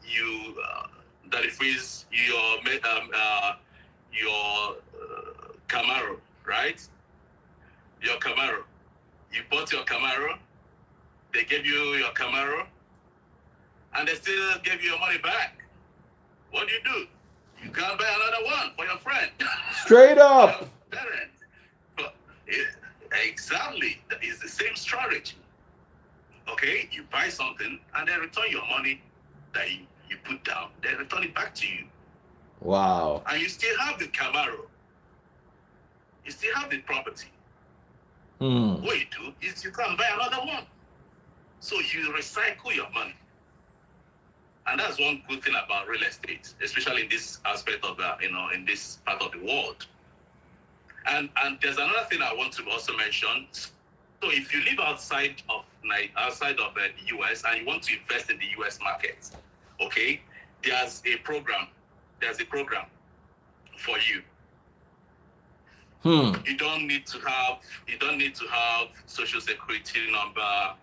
that if it's your Camaro, right? Your Camaro. You bought your Camaro. They gave you your Camaro, and they still gave you your money back. What do? You can't buy another one for your friend. Straight up. Parents. But exactly, it's the same strategy. Okay, you buy something and they return your money that you put down. They return it back to you. Wow. And you still have the Camaro. You still have the property. What you do is you can buy another one. So you recycle your money. And that's one good thing about real estate, especially in this aspect of in this part of the world. And there's another thing I want to also mention. So if you live outside of the US and you want to invest in the US market, okay, there's a program for you. You don't need to have social security number,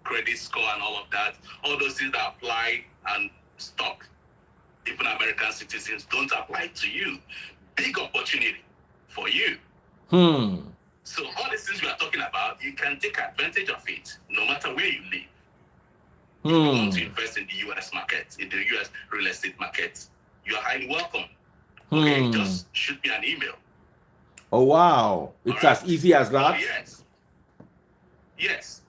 credit score, and all of that. All those things that apply and stop even American citizens don't apply to you. Big opportunity for you. So all these things we are talking about, you can take advantage of it no matter where you live. If you want to invest in the US market, in the US real estate market, you are highly welcome. Okay, just shoot me an email. Oh, wow. It's as easy as that? Yes. Yes.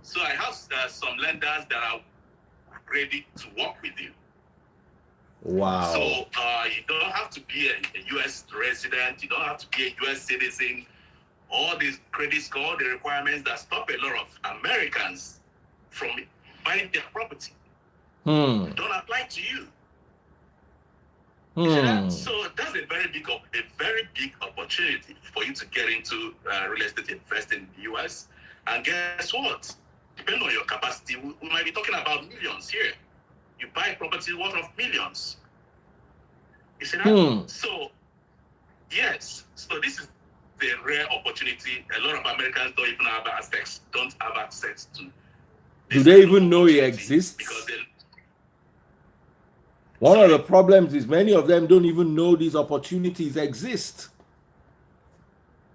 So I have some lenders that are ready to work with you. Wow. So you don't have to be a US resident. You don't have to be a US citizen. All these credit score, the requirements that stop a lot of Americans from buying their property don't apply to you. You see that? So that's a very big opportunity for you to get into real estate investing in the US. And guess what? Depending on your capacity, we might be talking about millions here. You buy property worth of millions. You see that? So, yes. So this is the rare opportunity. A lot of Americans don't even have access to. Do they even know it exists? Because one of the problems is many of them don't even know these opportunities exist.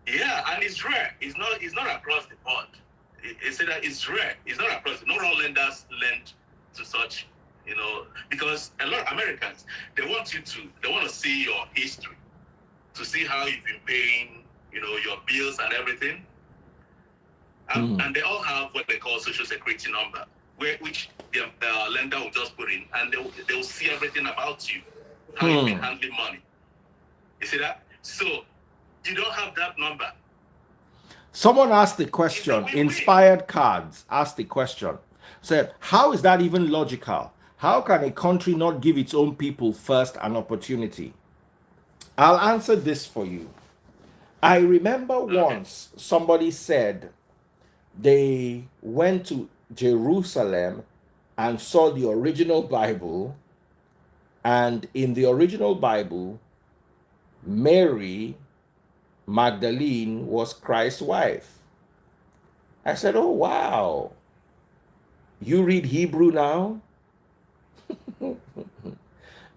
Yeah, and it's rare. It's not across the board. It's rare. It's not across. Not all lenders lend to such, because a lot of Americans, they want to see your history, to see how you've been paying, your bills and everything. And they all have what they call social security number, which the lender will just put in, and they'll see everything about you, how you've been handling money. You see that? So you don't have that number. Someone asked the question, Inspired Cards asked the question, said, how is that even logical? How can a country not give its own people first an opportunity? I'll answer this for you. I remember once somebody said they went to Jerusalem and saw the original Bible, and in the original Bible, Mary Magdalene was Christ's wife. I said, oh, wow. You read Hebrew now?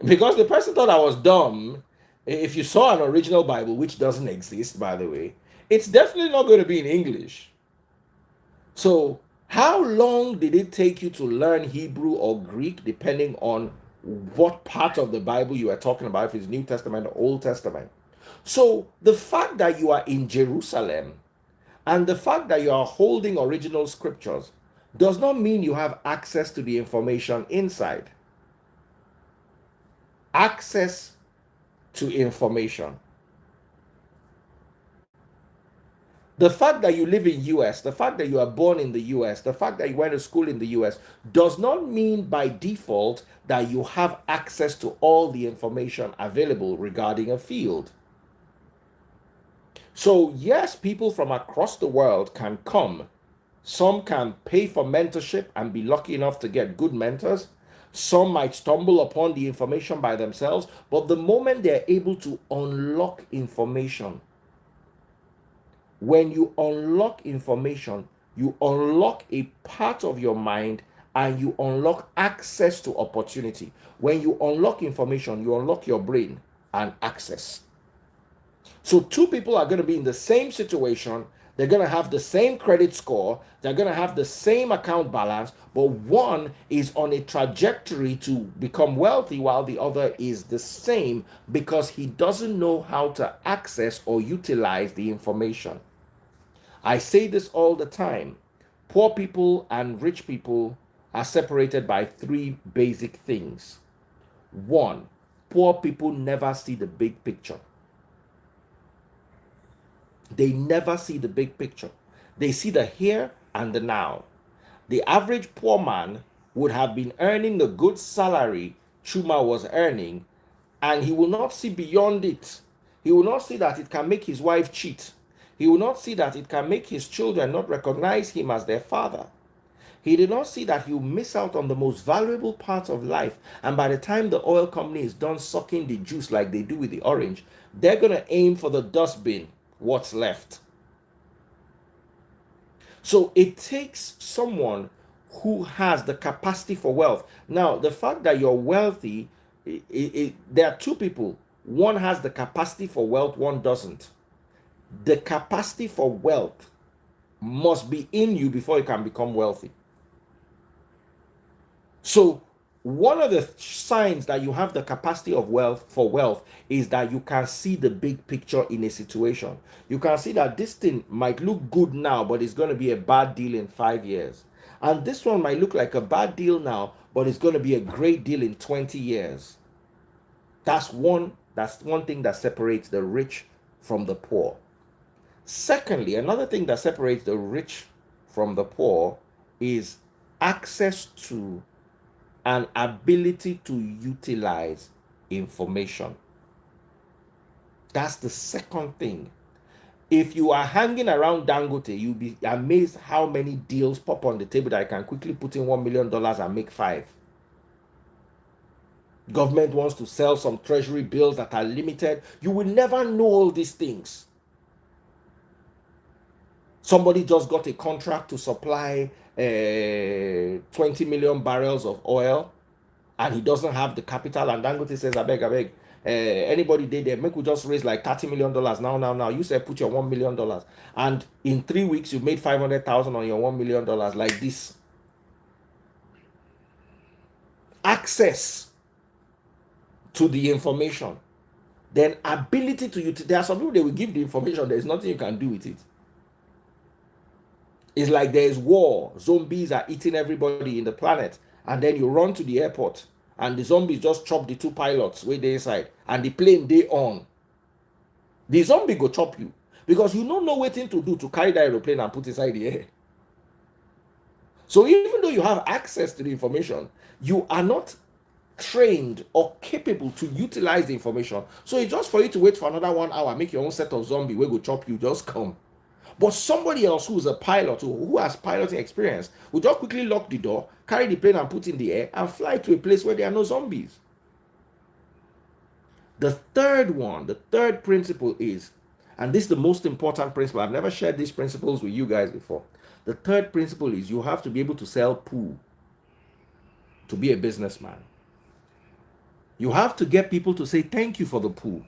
Because the person thought I was dumb. If you saw an original Bible, which doesn't exist, by the way, it's definitely not going to be in English. So, how long did it take you to learn Hebrew or Greek, depending on what part of the Bible you are talking about, if it's New Testament or Old Testament? So, the fact that you are in Jerusalem and the fact that you are holding original scriptures does not mean you have access to the information inside. Access to information. The fact that you live in US, the fact that you are born in the US, the fact that you went to school in the US does not mean by default that you have access to all the information available regarding a field. So, yes, people from across the world can come. Some can pay for mentorship and be lucky enough to get good mentors. Some might stumble upon the information by themselves, but the moment they're able to unlock information, when you unlock information, you unlock a part of your mind and you unlock access to opportunity. When you unlock information, you unlock your brain and access. So, two people are going to be in the same situation. They're going to have the same credit score. They're going to have the same account balance, but one is on a trajectory to become wealthy while the other is the same because he doesn't know how to access or utilize the information. I say this all the time. Poor people and rich people are separated by three basic things. One, poor people never see the big picture. They never see the big picture. They see the here and the now. The average poor man would have been earning the good salary Chuma was earning, and he will not see beyond it. He will not see that it can make his wife cheat. He will not see that it can make his children not recognize him as their father. He did not see that he will miss out on the most valuable part of life. And by the time the oil company is done sucking the juice like they do with the orange, they're going to aim for the dustbin, what's left. So it takes someone who has the capacity for wealth. Now, the fact that you're wealthy, there are two people. One has the capacity for wealth, one doesn't. The capacity for wealth must be in you before you can become wealthy. So, one of the signs that you have the capacity of wealth is that you can see the big picture in a situation. You can see that this thing might look good now, but it's going to be a bad deal in 5 years. And this one might look like a bad deal now, but it's going to be a great deal in 20 years. That's one thing that separates the rich from the poor. Secondly, another thing that separates the rich from the poor is access to an ability to utilize information. That's the second thing. If you are hanging around Dangote, you'll be amazed how many deals pop on the table that I can quickly put in $1 million and make 5. Government wants to sell some treasury bills that are limited. You will never know all these things. Somebody just got a contract to supply 20 million barrels of oil, and he doesn't have the capital, and Dangote says, I beg, anybody did there, make we just raise like $30 million now. You said put your $1 million, and in 3 weeks you made 500,000 on your $1 million like this. Access to the information, then ability to utilize. There are some people, they will give the information, there's nothing you can do with it. It's like there is war, zombies are eating everybody in the planet, and then you run to the airport and the zombies just chop the 2 pilots way they inside, and the plane they on. The zombie go chop you because you don't know what thing to do to carry the aeroplane and put inside the air. So even though you have access to the information, you are not trained or capable to utilize the information. So it's just for you to wait for another 1 hour, make your own set of zombie where go chop you, just come. But somebody else who's a pilot, who has piloting experience, will just quickly lock the door, carry the plane and put in the air, and fly to a place where there are no zombies. The third principle is, And this is the most important principle. I've never shared these principles with you guys before. The third principle is you have to be able to sell poo to be a businessman. You have to get people to say thank you for the poo.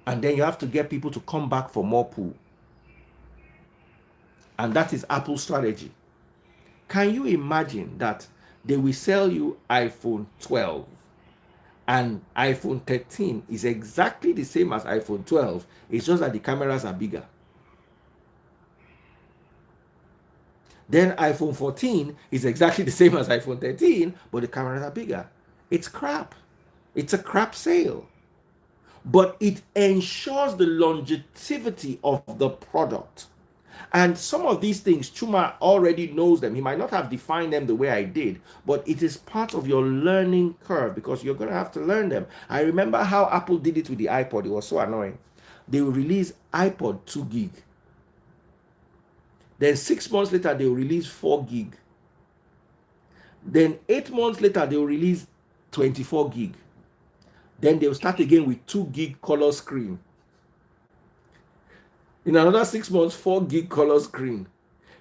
And then you have to get people to come back for more poo. And that is Apple's strategy. Can you imagine that they will sell you iPhone 12 and iPhone 13 is exactly the same as iPhone 12? It's just that the cameras are bigger. Then iPhone 14 is exactly the same as iPhone 13, but the cameras are bigger. It's crap. It's a crap sale. But it ensures the longevity of the product. And some of these things, Chuma already knows them. He might not have defined them the way I did, but it is part of your learning curve because you're going to have to learn them. I remember how Apple did it with the iPod. It was so annoying. They will release iPod 2 gig. Then 6 months later, they will release 4 gig. Then 8 months later, they will release 24 gig. Then they'll start again with 2 gig color screen. In another 6 months, 4 gig color screen.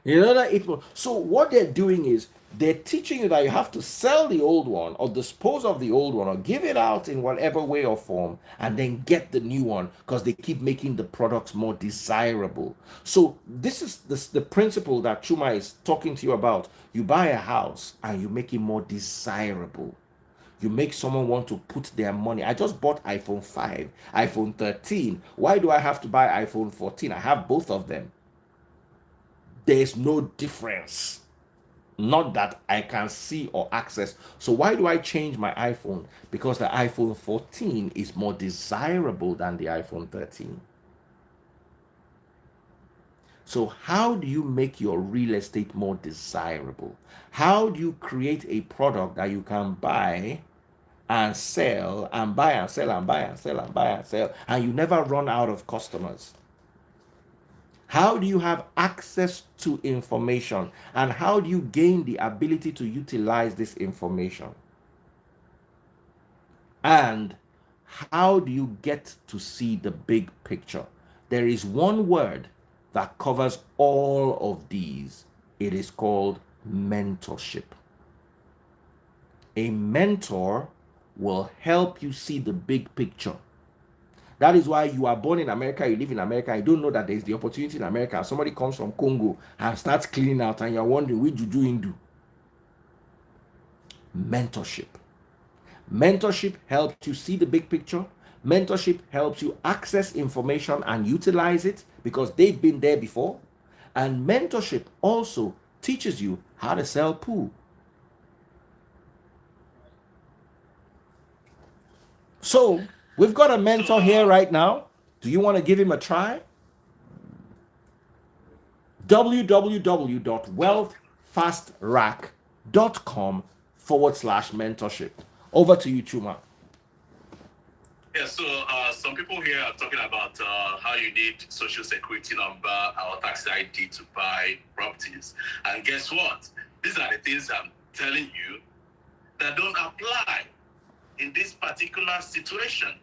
In another 8 months. So what they're doing is they're teaching you that you have to sell the old one or dispose of the old one or give it out in whatever way or form and then get the new one because they keep making the products more desirable. So this is the principle that Chuma is talking to you about. You buy a house and you make it more desirable. You make someone want to put their money. I just bought iPhone 5, iPhone 13. Why do I have to buy iPhone 14? I have both of them. There's no difference. Not that I can see or access. So why do I change my iPhone? Because the iPhone 14 is more desirable than the iPhone 13. So how do you make your real estate more desirable? How do you create a product that you can buy and sell and buy and sell and buy and sell and buy and sell and you never run out of customers? How do you have access to information and how do you gain the ability to utilize this information? And how do you get to see the big picture? There is one word that covers all of these. It is called mentorship. A mentor will help you see the big picture. That is why you are born in America, you live in America, you don't know that there's the opportunity in America. Somebody comes from Congo and starts cleaning out and you're wondering, what juju you do? Mentorship. Mentorship helps you see the big picture. Mentorship helps you access information and utilize it because they've been there before. And mentorship also teaches you how to sell poo. So we've got a mentor here right now. Do you want to give him a try? www.wealthfastrack.com/mentorship. Over to you, Chuma. Yeah, so some people here are talking about how you need social security number or tax ID to buy properties. And guess what? These are the things I'm telling you that don't apply in this particular situation.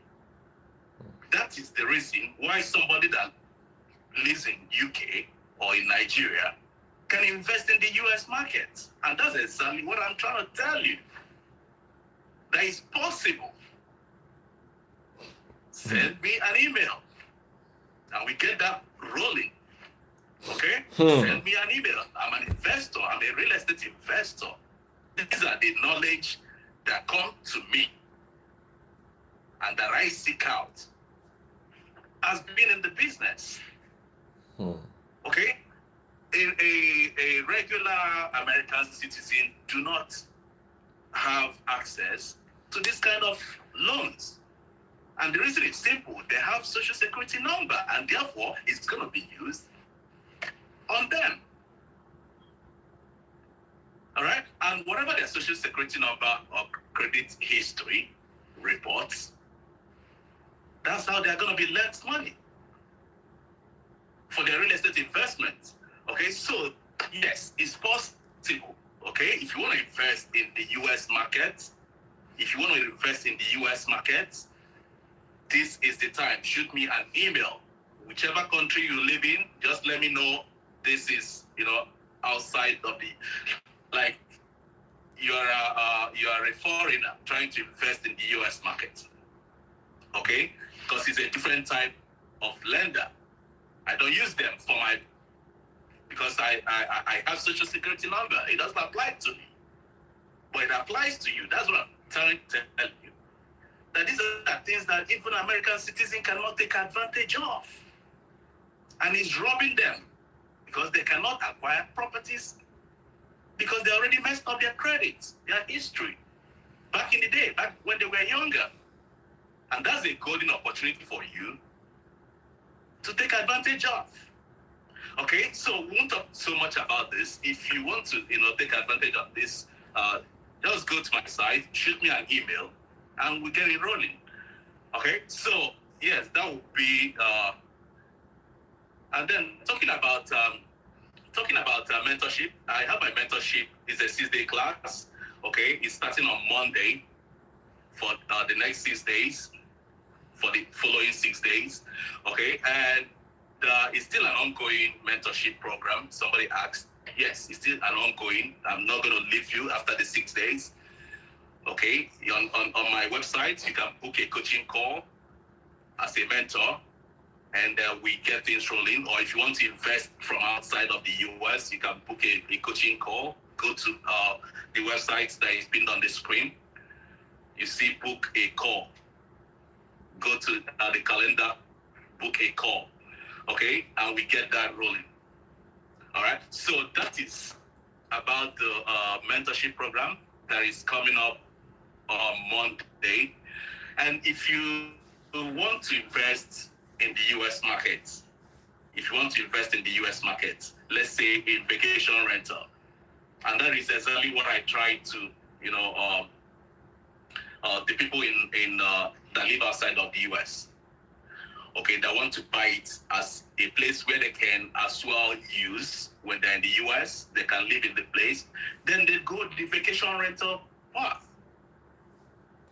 That is the reason why somebody that lives in UK or in Nigeria can invest in the US market. And that's exactly what I'm trying to tell you. That is possible. Send me an email and we get that rolling. Okay? Send me an email. I'm an investor. I'm a real estate investor. These are the knowledge that come to me and that I seek out as being in the business. Okay? A regular American citizen do not have access to this kind of loans. And the reason is simple. They have social security number and therefore it's going to be used on them. All right? And whatever their social security number or credit history reports, that's how they're going to be lent money for their real estate investment. Okay, so yes, it's possible. Okay, if you want to invest in the US market, this is the time. Shoot me an email. Whichever country you live in, just let me know this is, outside of the, like, you are a foreigner trying to invest in the US market. Okay? Because it's a different type of lender. I don't use them because I have social security number. It doesn't apply to me. But it applies to you. That's what I'm trying to tell you. That these are things that even American citizens cannot take advantage of. And it's robbing them because they cannot acquire properties because they already messed up their credit, their history, back in the day, back when they were younger. And that's a golden opportunity for you to take advantage of. Okay, so we won't talk so much about this. If you want to, take advantage of this, just go to my site, shoot me an email, and we get it rolling. Okay, so yes, that would be. And then talking about mentorship, I have my mentorship. It's a 6-day class. Okay, it's starting on Monday for the next 6 days, for the following 6 days. Okay, and it's still an ongoing mentorship program. Somebody asked. Yes, it's still an ongoing. I'm not going to leave you after the 6 days. Okay, on my website, you can book a coaching call as a mentor, and we get things rolling. Or if you want to invest from outside of the US, you can book a coaching call. Go to the website that is pinned on the screen. You see book a call. Go to the calendar, book a call. Okay, and we get that rolling. All right, so that is about the mentorship program that is coming up on Monday. And if you want to invest in the US market, let's say in vacation rental, and that is exactly what I try to, the people in that live outside of the US, okay, that want to buy it as a place where they can as well use when they're in the US, they can live in the place, then they go the vacation rental path.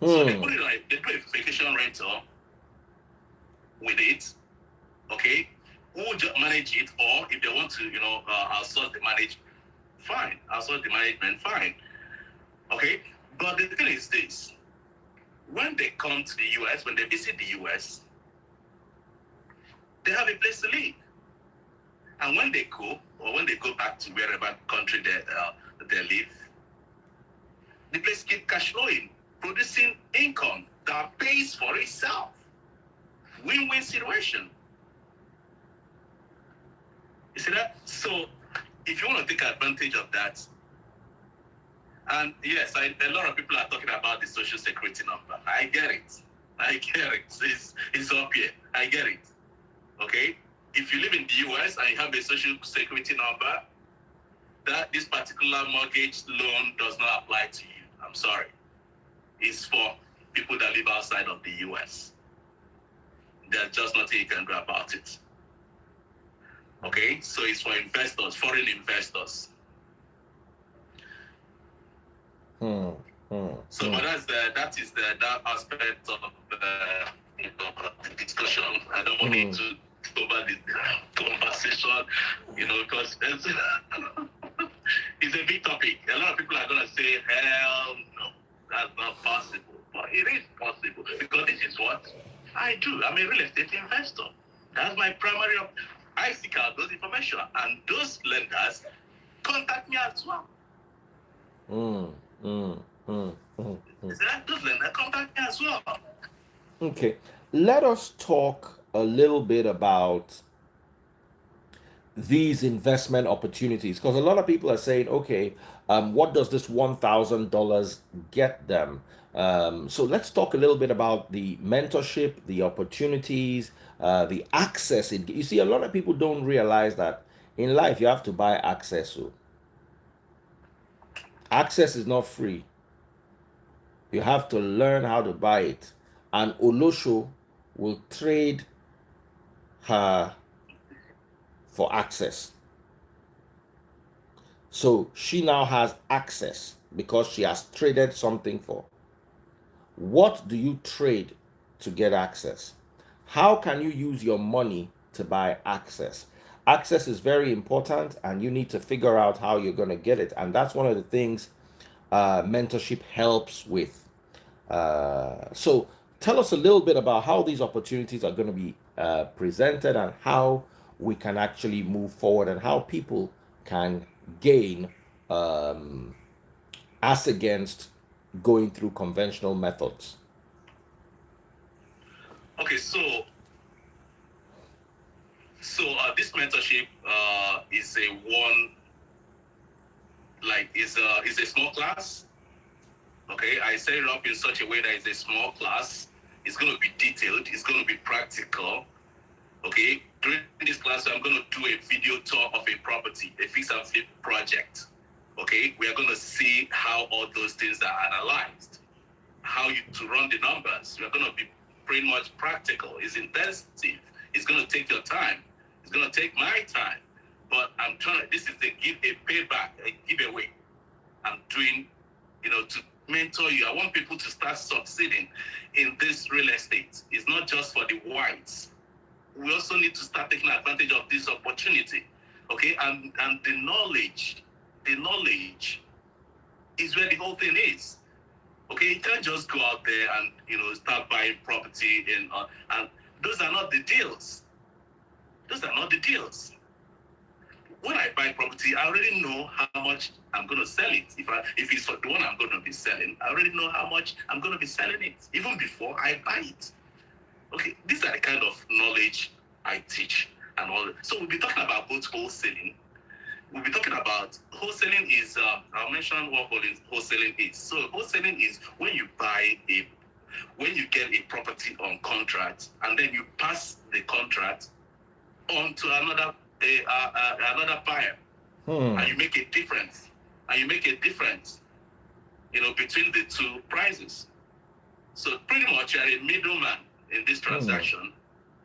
So they put it on, they do a vacation rental with it, okay? Who manage it, or if they want to, outsource the management, fine. Okay? But the thing is this: when they come to the US, when they visit the US, they have a place to live. And when they go back to wherever country they live, the place keep cash flowing, producing income that pays for itself. Win-win situation. You see that? So if you want to take advantage of that, and yes, a lot of people are talking about the social security number. I get it. It's up here. I get it. Okay? If you live in the US and you have a social security number, that this particular mortgage loan does not apply to you. I'm sorry. It's for people that live outside of the US. There's just nothing you can do about it. Okay? So it's for investors, foreign investors. So but that aspect of the discussion. I don't want it to over the conversation, because it's a big topic. A lot of people are going to say, hell no, that's not possible. But it is possible, because this is what I do. I'm a real estate investor. That's my primary. I seek out those information, and those lenders contact me as well. Those lenders contact me as well. Okay, let us talk a little bit about these investment opportunities, because a lot of people are saying, okay, what does this $1,000 get them? So let's talk a little bit about the mentorship, the opportunities, the access. You see, a lot of people don't realize that in life you have to buy access. So access is not free. You have to learn how to buy it. And Olosho will trade her for access. So she now has access because she has traded something for. What do you trade to get access. How can you use your money to buy access? Access is very important, and you need to figure out how you're going to get it. And that's one of the things mentorship helps with. So tell us a little bit about how these opportunities are going to be presented, and how we can actually move forward, and how people can gain um, as against going through conventional methods. Okay, this mentorship is a one like is a small class. Okay, I set it up in such a way that it's a small class. It's going to be detailed. It's going to be practical. Okay, during this class, I'm going to do a video tour of a property, a fix and flip project. Okay, we are going to see how all those things are analyzed, how you to run the numbers. We're going to be pretty much practical. It's intensive. It's going to take your time. It's going to take my time. But I'm trying. This is a payback, a giveaway. I'm doing, to mentor you. I want people to start succeeding in this real estate. It's not just for the whites. We also need to start taking advantage of this opportunity. Okay, and the knowledge is where the whole thing is. Okay, you can't just go out there and start buying property and those are not the deals. Those are not the deals. When I buy property, I already know how much I'm going to sell it. If it's for the one I'm going to be selling, I already know how much I'm going to be selling it even before I buy it. Okay, these are the kind of knowledge I teach and all. So we'll be talking about both wholesaling. We'll be talking about wholesaling is, I'll mention what wholesaling is. So wholesaling is when you get a property on contract and then you pass the contract on to another buyer, and you make a difference. Between the two prices. So pretty much you're a middleman in this transaction.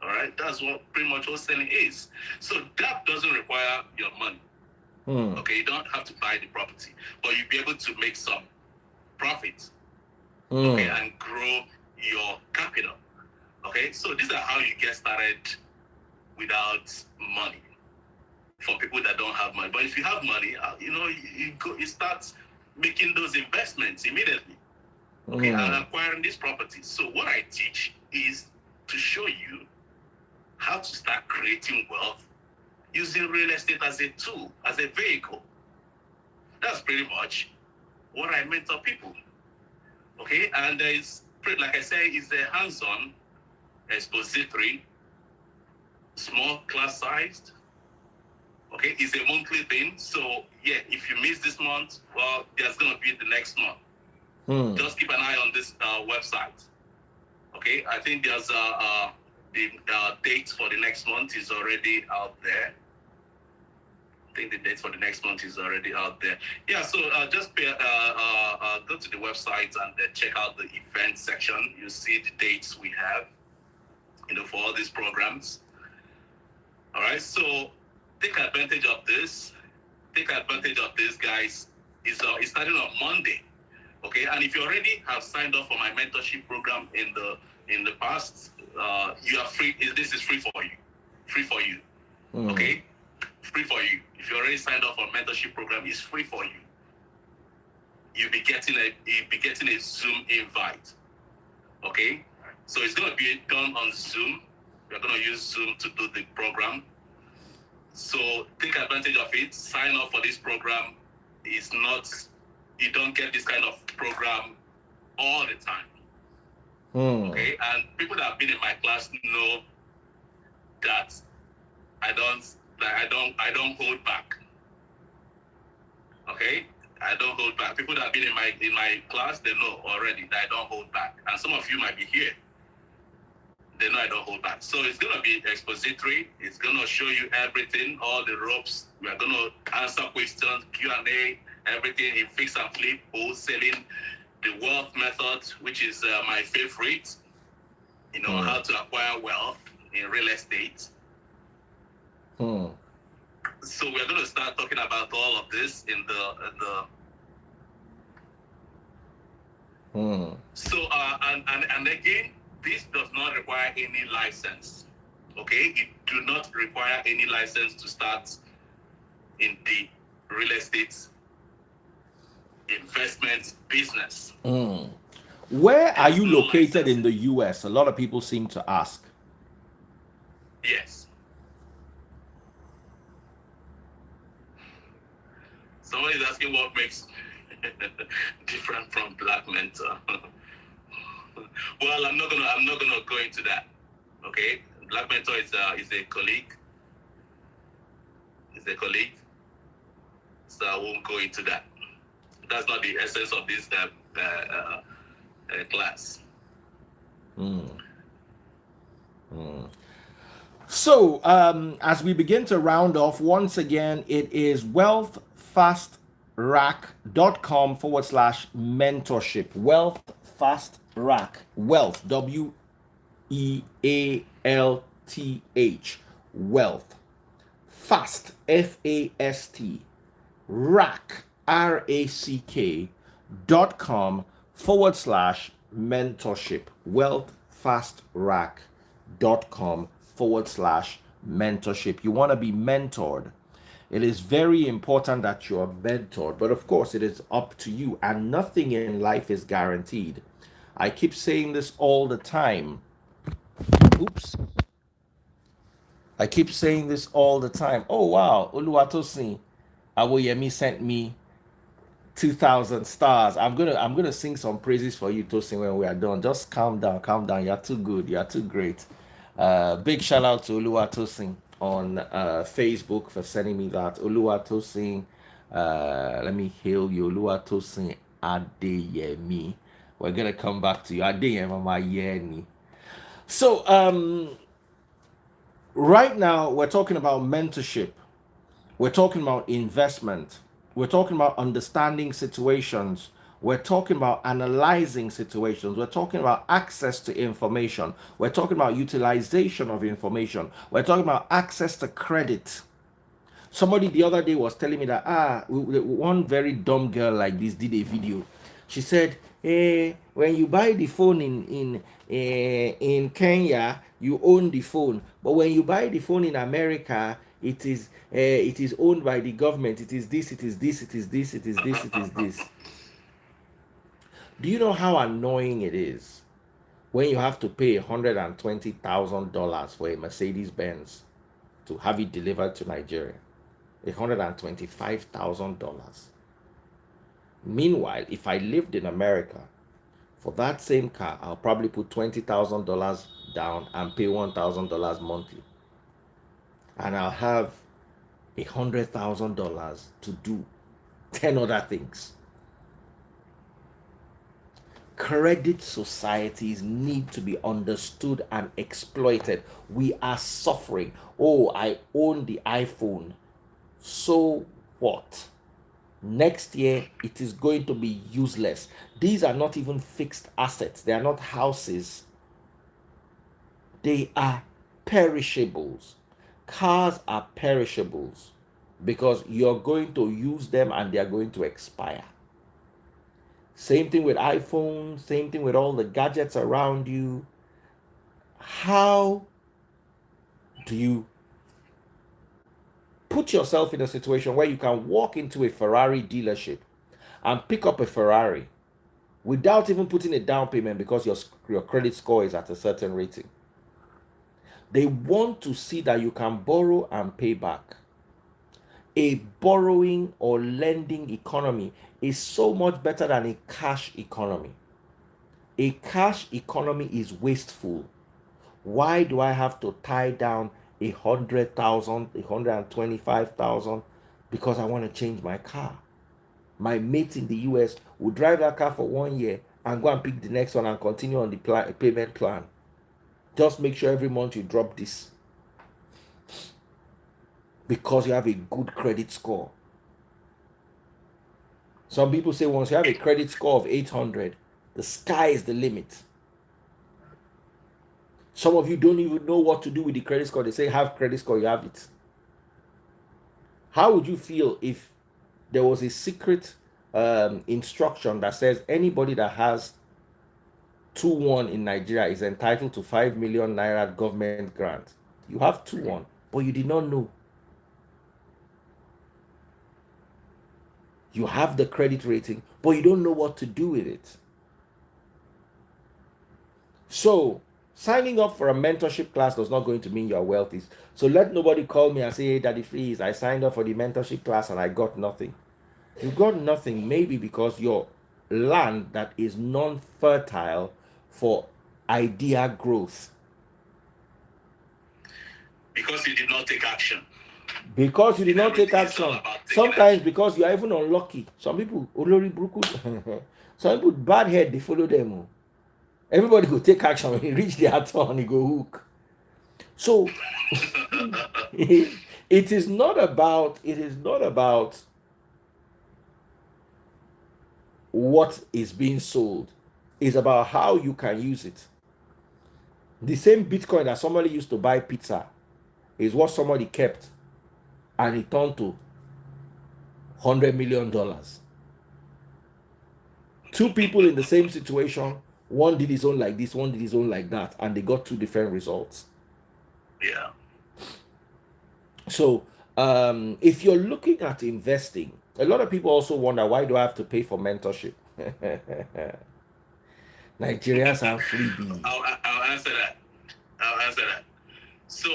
All right, that's what pretty much wholesaling is. So that doesn't require your money. Okay, you don't have to buy the property, but you'll be able to make some profit. Okay, and grow your capital. Okay, so these are how you get started without money for people that don't have money. But if you have money, you start making those investments immediately. Okay, and acquiring this property. So what I teach is to show you how to start creating wealth using real estate as a tool, as a vehicle. That's pretty much what I mentor people. Okay, and like I say, it's a hands-on, expository, small class sized. Okay, it's a monthly thing. So yeah, if you miss this month, well, there's gonna be the next month. Just keep an eye on this website. Okay, I think there's the date for the next month is already out there. I think the date for the next month is already out there. Yeah, so just go to the website and check out the event section. You see the dates we have, for all these programs. All right, so take advantage of this. Take advantage of this, guys. It's starting on Monday. Okay, and if you already have signed up for my mentorship program in the past, you are free. This is free for you. Free for you. Okay, free for you. If you already signed up for mentorship program, it's free for you. You'll be getting a Zoom invite. Okay, so it's gonna be done on Zoom. We're gonna use Zoom to do the program. So take advantage of it. Sign up for this program. You don't get this kind of program all the time. Okay, and people that have been in my class know that I don't hold back. Okay, I don't hold back. People that have been in my class, they know already that I don't hold back. And some of you might be here. They know I don't hold back. So it's gonna be expository. It's gonna show you everything, all the ropes. We are gonna answer questions, Q&A, everything in fix and flip, wholesaling, the wealth method, which is my favorite. How to acquire wealth in real estate. So we're going to start talking about all of this in the. So and again, This does not require any license. Okay, it do not require any license to start in the real estate investment business. Where are There's you no located in licensing. the US? A lot of people seem to ask. Yes. Someone is asking what makes different from Black Mentor. Well, I'm not gonna go into that. Okay, Black Mentor is a colleague. Is a colleague. So I won't go into that. That's not the essence of this class. So, as we begin to round off, once again, it is wealthfastrack.com/mentorship. Wealth, WEALTH. Wealth. Fast, FAST. Rack, RACK.com/mentorship. Wealthfastrack.com/mentorship. You want to be mentored. It is very important that you are mentored, but of course, it is up to you, and nothing in life is guaranteed. I keep saying this all the time. Oops. I keep saying this all the time. Oh wow, Oluwatosin Awoyemi sent me 2,000 stars. I'm gonna sing some praises for you, Tosin, when we are done. Just calm down, calm down. You're too good. You're too great. Big shout out to Oluwatosin on Facebook for sending me that. Oluwatosin, let me hail you. Oluwatosin Adeyemi. We're gonna come back to you. Adeyemi Mama Yeni. So right now we're talking about mentorship. We're talking about investment. We're talking about understanding situations. We're talking about analyzing situations. We're talking about access to information. We're talking about utilization of information. We're talking about access to credit. Somebody the other day was telling me that one very dumb girl like this did a video. She said, when you buy the phone in Kenya, you own the phone, but when you buy the phone in America, it is owned by the government. It is this, it is this, it is this, it is this, it is this. Do you know how annoying it is when you have to pay $120,000 for a Mercedes Benz to have it delivered to Nigeria? $125,000. Meanwhile, if I lived in America, for that same car, I'll probably put $20,000 down and pay $1,000 monthly. And I'll have $100,000 to do 10 other things. Credit societies need to be understood and exploited. We are suffering. Oh, I own the iPhone. So what? Next year, it is going to be useless. These are not even fixed assets. They are not houses. They are perishables. Cars are perishables because you're going to use them and they are going to expire. Same thing with iPhones, same thing with all the gadgets around you. How do you put yourself in a situation where you can walk into a Ferrari dealership and pick up a Ferrari without even putting a down payment because your credit score is at a certain rating? They want to see that you can borrow and pay back. A borrowing or lending economy is so much better than a cash economy. A cash economy is wasteful. Why do I have to tie down 100,000, 125,000 because I want to change my car? My mate in the US will drive that car for 1 year and go and pick the next one and continue on the payment plan. Just make sure every month you drop this because you have a good credit score. Some people say once you have a credit score of 800, the sky is the limit. Some of you don't even know what to do with the credit score. They say have credit score, you have it. How would you feel if there was a secret instruction that says anybody that has 2-1 in Nigeria is entitled to 5 million naira government grant. You have 2-1, but you did not know. You have the credit rating, but you don't know what to do with it. So, signing up for a mentorship class does not going to mean you're wealthy. So let nobody call me and say, hey, Daddy Freeze, I signed up for the mentorship class and I got nothing. You got nothing maybe because your land that is non-fertile for idea growth. Because you did not take action. Because you did not take Everything is all action. about taking Sometimes action. because you are even unlucky. Some people, Olori Buruku, some people bad head, they follow them. Oh. Everybody go take action when he reach their turn, he go hook. So it is not about what is being sold. It's about how you can use it. The same Bitcoin that somebody used to buy pizza is what somebody kept and it turned to $100 million. Two people in the same situation, one did his own like this, one did his own like that, and they got two different results. Yeah. So if you're looking at investing, a lot of people also wonder, why do I have to pay for mentorship? Nigerians have freebie. I'll answer that. So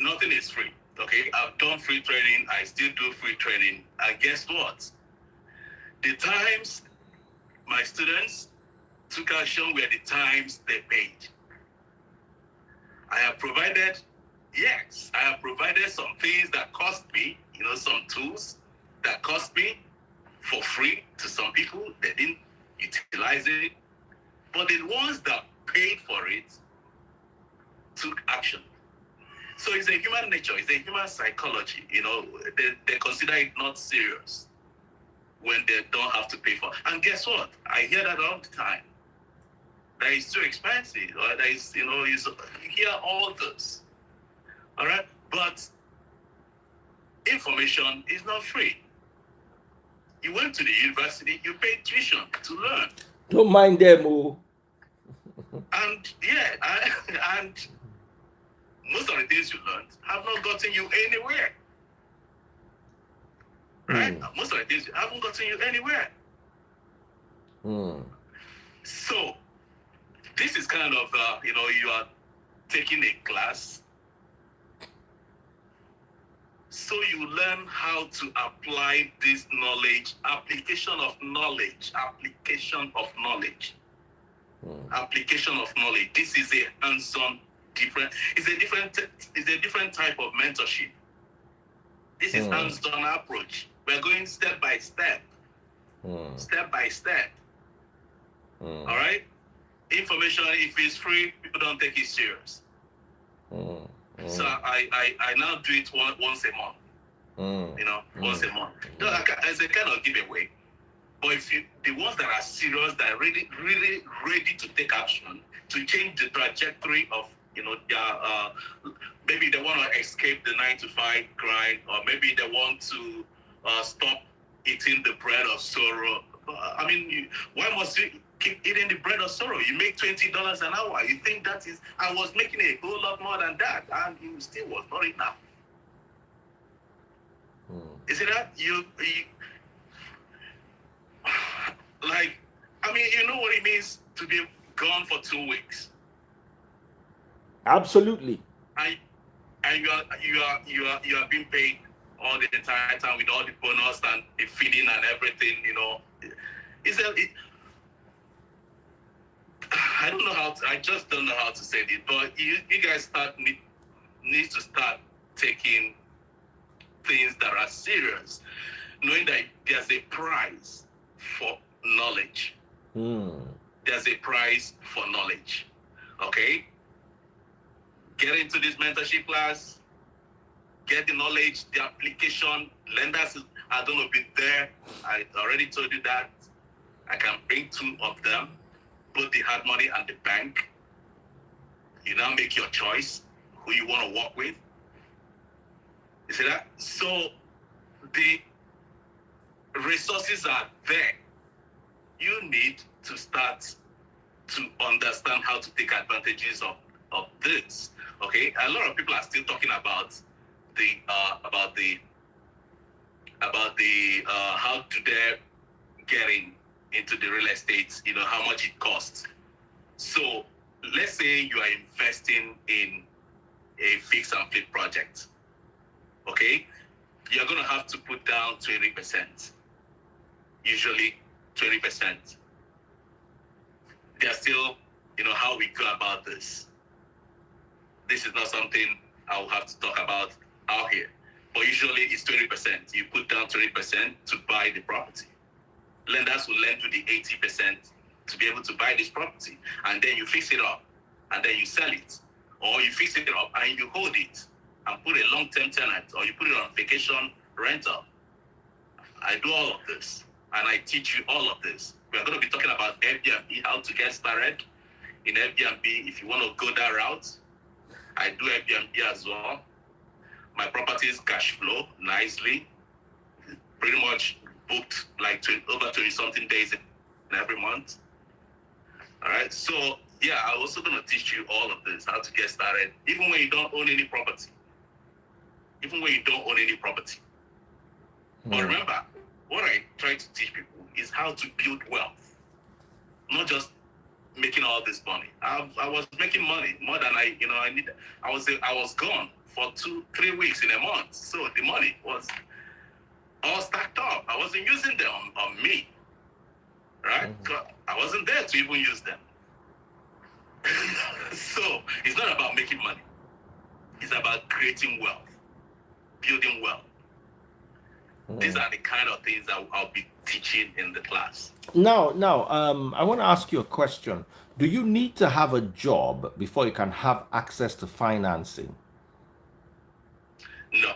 nothing is free. Okay, I've done free training. I still do free training. And guess what? The times my students took action were the times they paid. I have provided some things that cost me, some tools that cost me for free to some people. They didn't utilize it. But the ones that paid for it took action. So it's a human nature, it's a human psychology. They consider it not serious when they don't have to pay for it. And guess what? I hear that all the time. That is too expensive, or that is, you hear all this. All right? But information is not free. You went to the university, you paid tuition to learn. Don't mind them, oh. And and most of the things you learned have not gotten you anywhere. Right? Most of the things haven't gotten you anywhere. So this is kind of, you are taking a class, so you learn how to apply this knowledge, application of knowledge. This is a hands-on it's a different type of mentorship. This is hands-on approach. We're going step by step. All right? Information, if it's free, people don't take it serious. So I now do it once a month. Once a month. As a kind of giveaway. But if the ones that are serious, that are really, really ready to take action, to change the trajectory of, their, maybe they want to escape the 9-to-5 grind, or maybe they want to stop eating the bread of sorrow. Why must you keep eating the bread of sorrow? You make $20 an hour. You think that is? I was making a whole lot more than that, and it still was not enough. Is it that you like? You know what it means to be gone for 2 weeks. Absolutely. And you are being paid all the entire time with all the bonus and the feeding and everything. I don't know I just don't know how to say it, but you guys need to start taking things that are serious, knowing that there's a price for knowledge. There's a price for knowledge. Okay? Get into this mentorship class, get the knowledge, the application. Lenders are going to be there. I already told you that. I can bring 2 of them, both the hard money and the bank. You now make your choice who you want to work with. You see that? So the resources are there. You need to start to understand how to take advantages of this. Okay, a lot of people are still talking about the how do they getting into the real estate, how much it costs. So let's say you are investing in a fix and flip project. Okay, you're going to have to put down 20%, usually 20%. There's still, how we go about this. This is not something I'll have to talk about out here. But usually it's 20%. You put down 20% to buy the property. Lenders will lend you the 80% to be able to buy this property. And then you fix it up. And then you sell it. Or you fix it up and you hold it and put a long-term tenant. Or you put it on vacation rental. I do all of this. And I teach you all of this. We are going to be talking about Airbnb, how to get started in Airbnb. If you want to go that route, I do Airbnb as well. My properties cash flow nicely. Pretty much booked like over 20-something days in every month. All right. So, yeah, I'm also going to teach you all of this, how to get started, even when you don't own any property. But remember, what I try to teach people is how to build wealth, not just making all this money. I was making money more than I needed. I was gone for 2-3 weeks in a month. So the money was all stacked up. I wasn't using them on me, right? I wasn't there to even use them. So it's not about making money. It's about creating wealth, building wealth. These are the kind of things that I'll be teaching in the class. Now, I want to ask you a question. Do you need to have a job before you can have access to financing? No.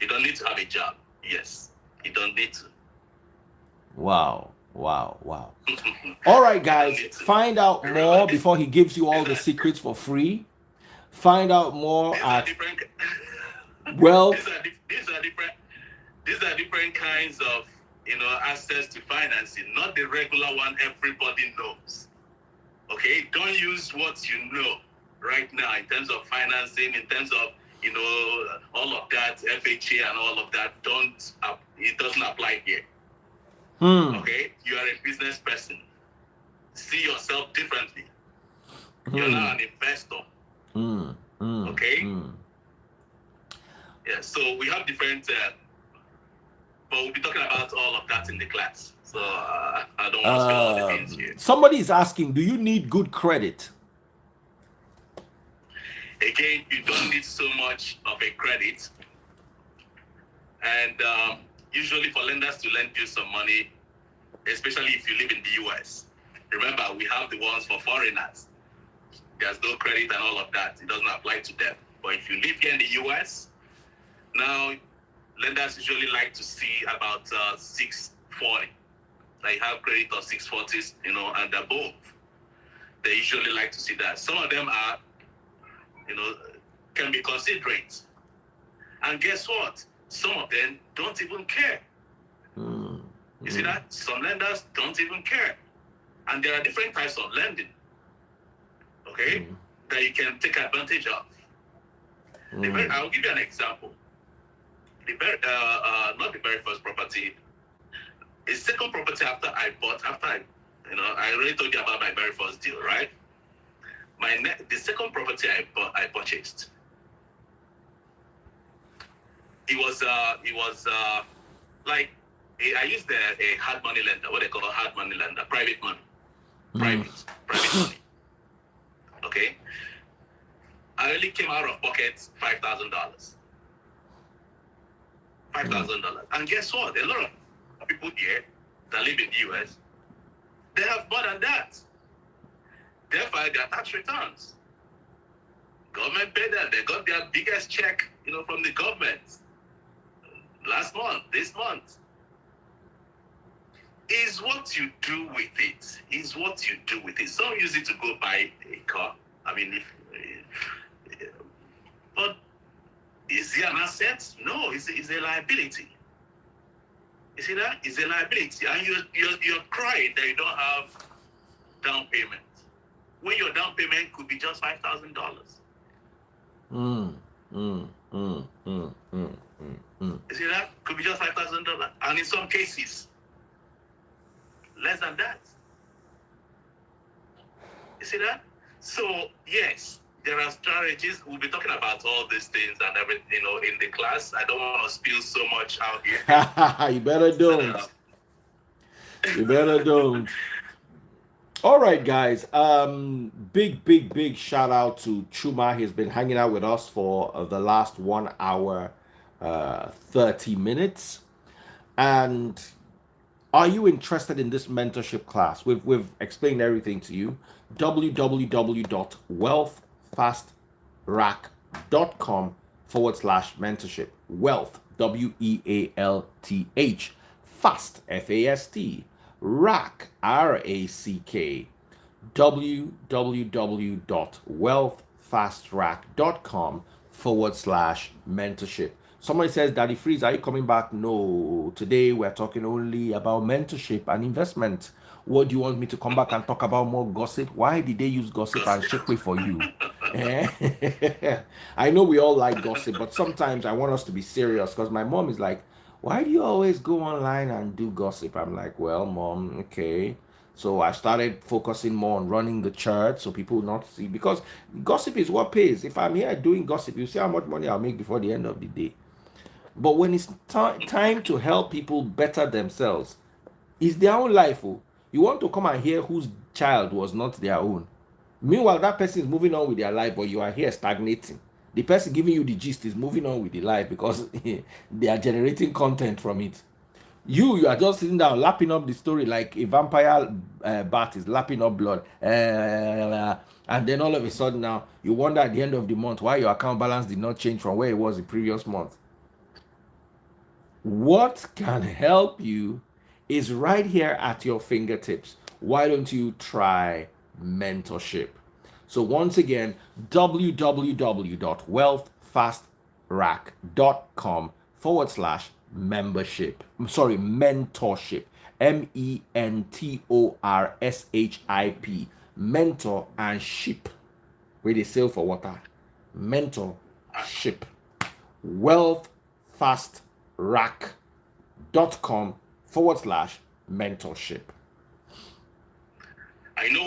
You don't need to have a job. Yes. You don't need to. Wow. All right, guys, find out more before he gives you all the secrets for free. Find out more at Wealth. These are different kinds of, access to financing, not the regular one everybody knows. Okay? Don't use what you know right now in terms of financing, in terms of, all of that, FHA and all of that. It doesn't apply here. Okay? You are a business person. See yourself differently. You're not an investor. Okay? Yeah, so we have different, but we'll be talking about all of that in the class. So I don't want to spill all the things here. Somebody is asking, do you need good credit? Again, you don't need so much of a credit. And usually for lenders to lend you some money, especially if you live in the US. Remember, we have the ones for foreigners. There's no credit and all of that. It doesn't apply to them. But if you live here in the US, now lenders usually like to see about 640. They have credit of 640s, and above. They usually like to see that. Some of them are, can be considerate. And guess what? Some of them don't even care. You see that? Some lenders don't even care. And there are different types of lending, okay, that you can take advantage of. I'll give you an example. Not the very first property. The second property I already told you about my very first deal, right? The second property I purchased. It was like I used a hard money lender, what they call a hard money lender, private money, private money. Okay, I only came out of pocket $5,000. $5,000. And guess what? A lot of people here that live in the US, they have more than that. They file their tax returns. Government paid them. They got their biggest check, from the government last month, this month. Is what you do with it. Some use it to go buy a car. I mean, but is it an asset? No, it's a liability. You see that? It's a liability. And you're crying that you don't have down payment. When your down payment could be just $5,000. You see that? Could be just $5,000. And in some cases, less than that. You see that? So, yes, there are strategies. We'll be talking about all these things and everything, in the class. I don't want to spill so much out here. You better don't. You better don't. All right, guys. Big shout out to Chuma. He's been hanging out with us for the last 1 hour, 30 minutes. And are you interested in this mentorship class? We've explained everything to you. www.wealthfastrack.com/mentorship. Wealth, WEALTH. Fast, FAST. Rack, RACK. www.wealthfastrack.com/mentorship. Somebody says, Daddy Freeze, are you coming back? No. Today we're talking only about mentorship and investment. What do you want me to come back and talk about more gossip? Why did they use gossip and shake for you? I know we all like gossip, but sometimes I want us to be serious because my mom is like, why do you always go online and do gossip? I'm like, well, Mom, okay. So I started focusing more on running the church so people will not see, because gossip is what pays. If I'm here doing gossip, you see how much money I'll make before the end of the day. But when it's time to help people better themselves, it's their own life. Oh. You want to come and hear whose child was not their own. Meanwhile, that person is moving on with their life, but you are here stagnating. The person giving you the gist is moving on with the life because they are generating content from it. You are just sitting down lapping up the story like a vampire bat is lapping up blood. And then all of a sudden now, you wonder at the end of the month why your account balance did not change from where it was the previous month. What can help you is right here at your fingertips. Why don't you try mentorship? So once again, www.wealthfastrack.com/mentorship. Mentorship. Mentor and ship. Where they sail for water. Mentorship. wealthfastrack.com/mentorship. I know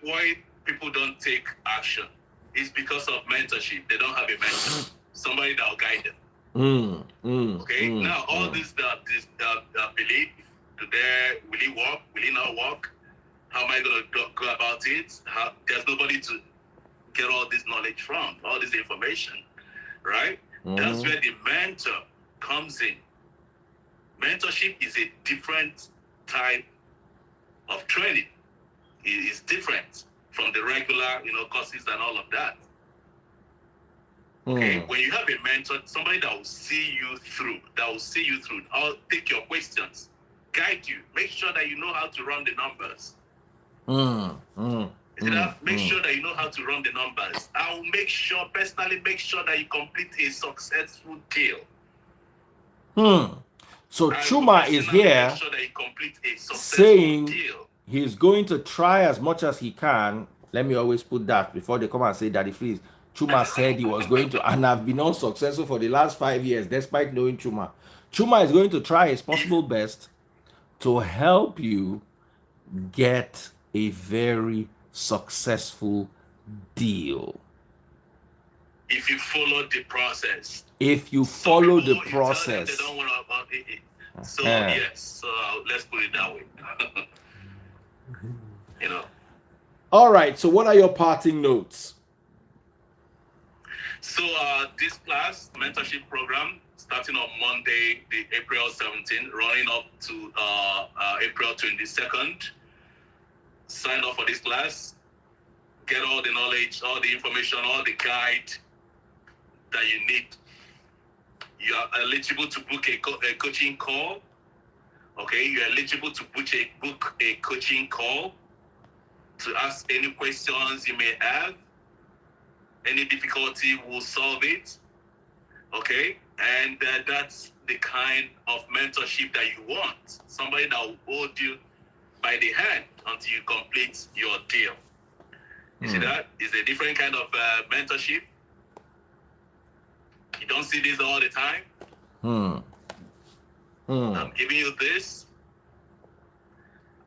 why people don't take action. It's because of mentorship. They don't have a mentor, somebody that will guide them. Now all this that belief, today, will it work? Will it not work? How am I going to go about it? There's nobody to get all this knowledge from, all this information, right? That's where the mentor comes in. Mentorship is a different type of training. It is different from the regular, courses and all of that. Okay, when you have a mentor, somebody that will see you through, I'll take your questions, guide you, make sure that you know how to run the numbers. Make sure that you know how to run the numbers. I will personally make sure that you complete a successful deal. So Chuma is here saying he's going to try as much as he can. Let me always put that before they come and say, Daddy Freeze. Chuma said he was going to, and have been unsuccessful for the last 5 years, despite knowing Chuma. Chuma is going to try his possible best to help you get a very successful deal. If you follow the process. If you follow the process. They don't want to about it. So yes, let's put it that way. All right. So what are your parting notes? So this class mentorship program starting on Monday, the April 17th, running up to April 22nd. Sign up for this class. Get all the knowledge, all the information, all the guide that you need. You are eligible to book a coaching call. Okay, you're eligible to book a coaching call to ask any questions you may have. Any difficulty, we'll solve it. Okay, and that's the kind of mentorship that you want. Somebody that will hold you by the hand until you complete your deal. You see that? It's a different kind of mentorship. You don't see this all the time. I'm giving you this.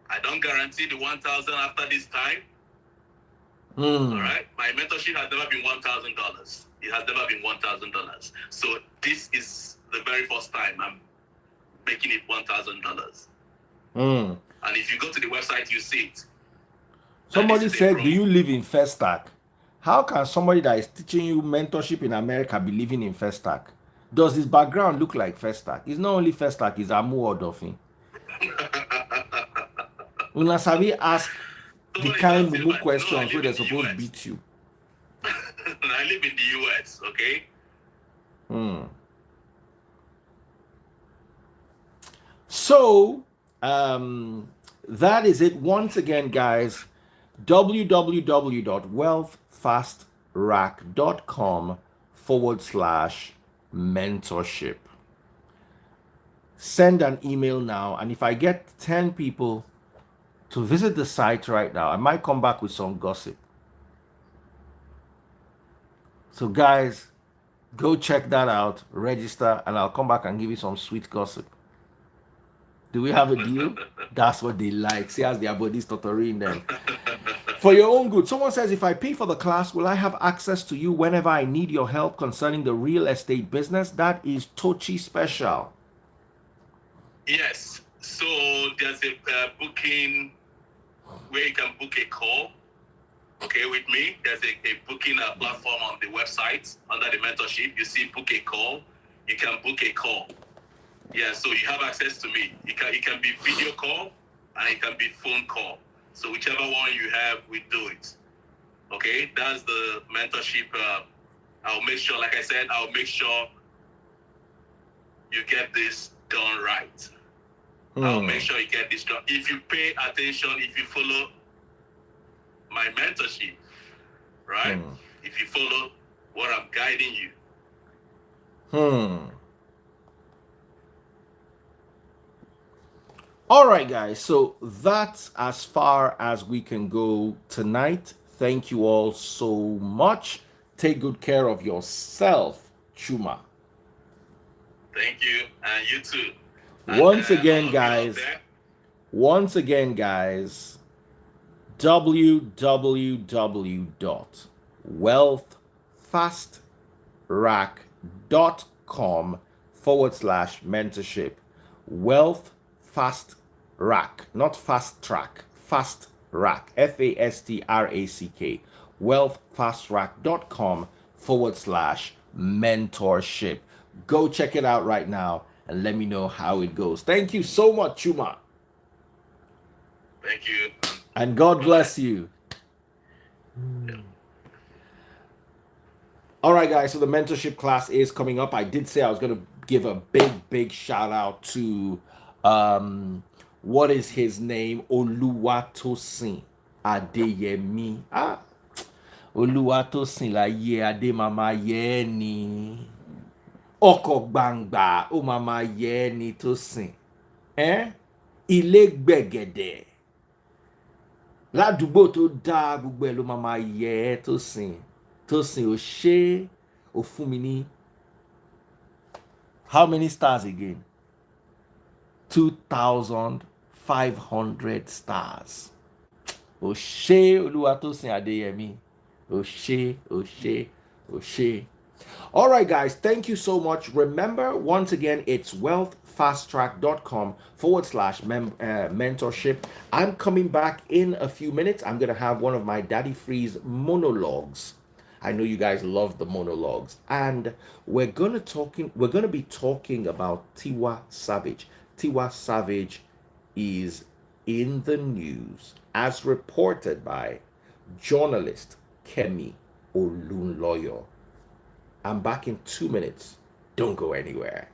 I don't guarantee the 1,000 after this time. All right? My mentorship has never been $1,000. It has never been $1,000. So this is the very first time I'm making it $1,000. And if you go to the website, you see it. Somebody said, do you live in Festac? How can somebody that is teaching you mentorship in America be living in Festac? Does his background look like Festac? It's not only Festac, it's Amu Odofin. Una sabi ask the kind of questions where they're supposed to beat you. I live in the US, okay? So, that is it. Once again, guys, www.wealthfastrack.com/mentorship. Send an email now, and if I get 10 people to visit the site right now, I might come back with some gossip. So guys, go check that out, register, and I'll come back and give you some sweet gossip. Do we have a deal? That's what they like. See as their bodies tottering them. For your own good. Someone says, if I pay for the class, will I have access to you whenever I need your help concerning the real estate business? That is Tochi special. Yes. So there's a booking where you can book a call. Okay, with me, there's a booking platform on the website under the mentorship. You see, book a call. You can book a call. Yeah, so you have access to me. It can be video call and it can be phone call. So whichever one you have, we do it. Okay, that's the mentorship. I'll make sure, like I said, I'll make sure you get this done right. I'll make sure you get this done. If you pay attention, if you follow my mentorship, right? If you follow what I'm guiding you. All right, guys. So that's as far as we can go tonight. Thank you all so much. Take good care of yourself, Chuma. Thank you, and you too. Once again, guys, www.wealthfastrack.com/mentorship. Wealth Fast Rack, not fast track, fast rack, FASTRACK, wealthfastrack.com/mentorship. Go check it out right now and let me know how it goes. Thank you so much, Chuma. Thank you. And God bless you. All right, guys. So the mentorship class is coming up. I did say I was going to give a big shout out to, what is his name? Oluwatosin Adeyemi. Oluwatosin la ye ade mama ye ni. Oko gbangba o mama ye ni Tosin. Ilé gbẹ̀gẹ̀dẹ̀. Ládùúgbò tó dáa gbogbo ẹ̀ ló mama ye Tosin. Tosin ò ṣe ò fún mi ní. How many stars again? 2,500 stars. Ò ṣe Oluwatosin Adeyemi. Ò ṣe. All right, guys, thank you so much. Remember, once again, it's wealthfastrack.com/mentorship. I'm coming back in a few minutes. I'm going to have one of my Daddy Free's monologues. I know you guys love the monologues. And we're going to be talking about Tiwa Savage. Tiwa Savage is in the news as reported by journalist Kemi Olunloyo. I'm back in 2 minutes. Don't go anywhere.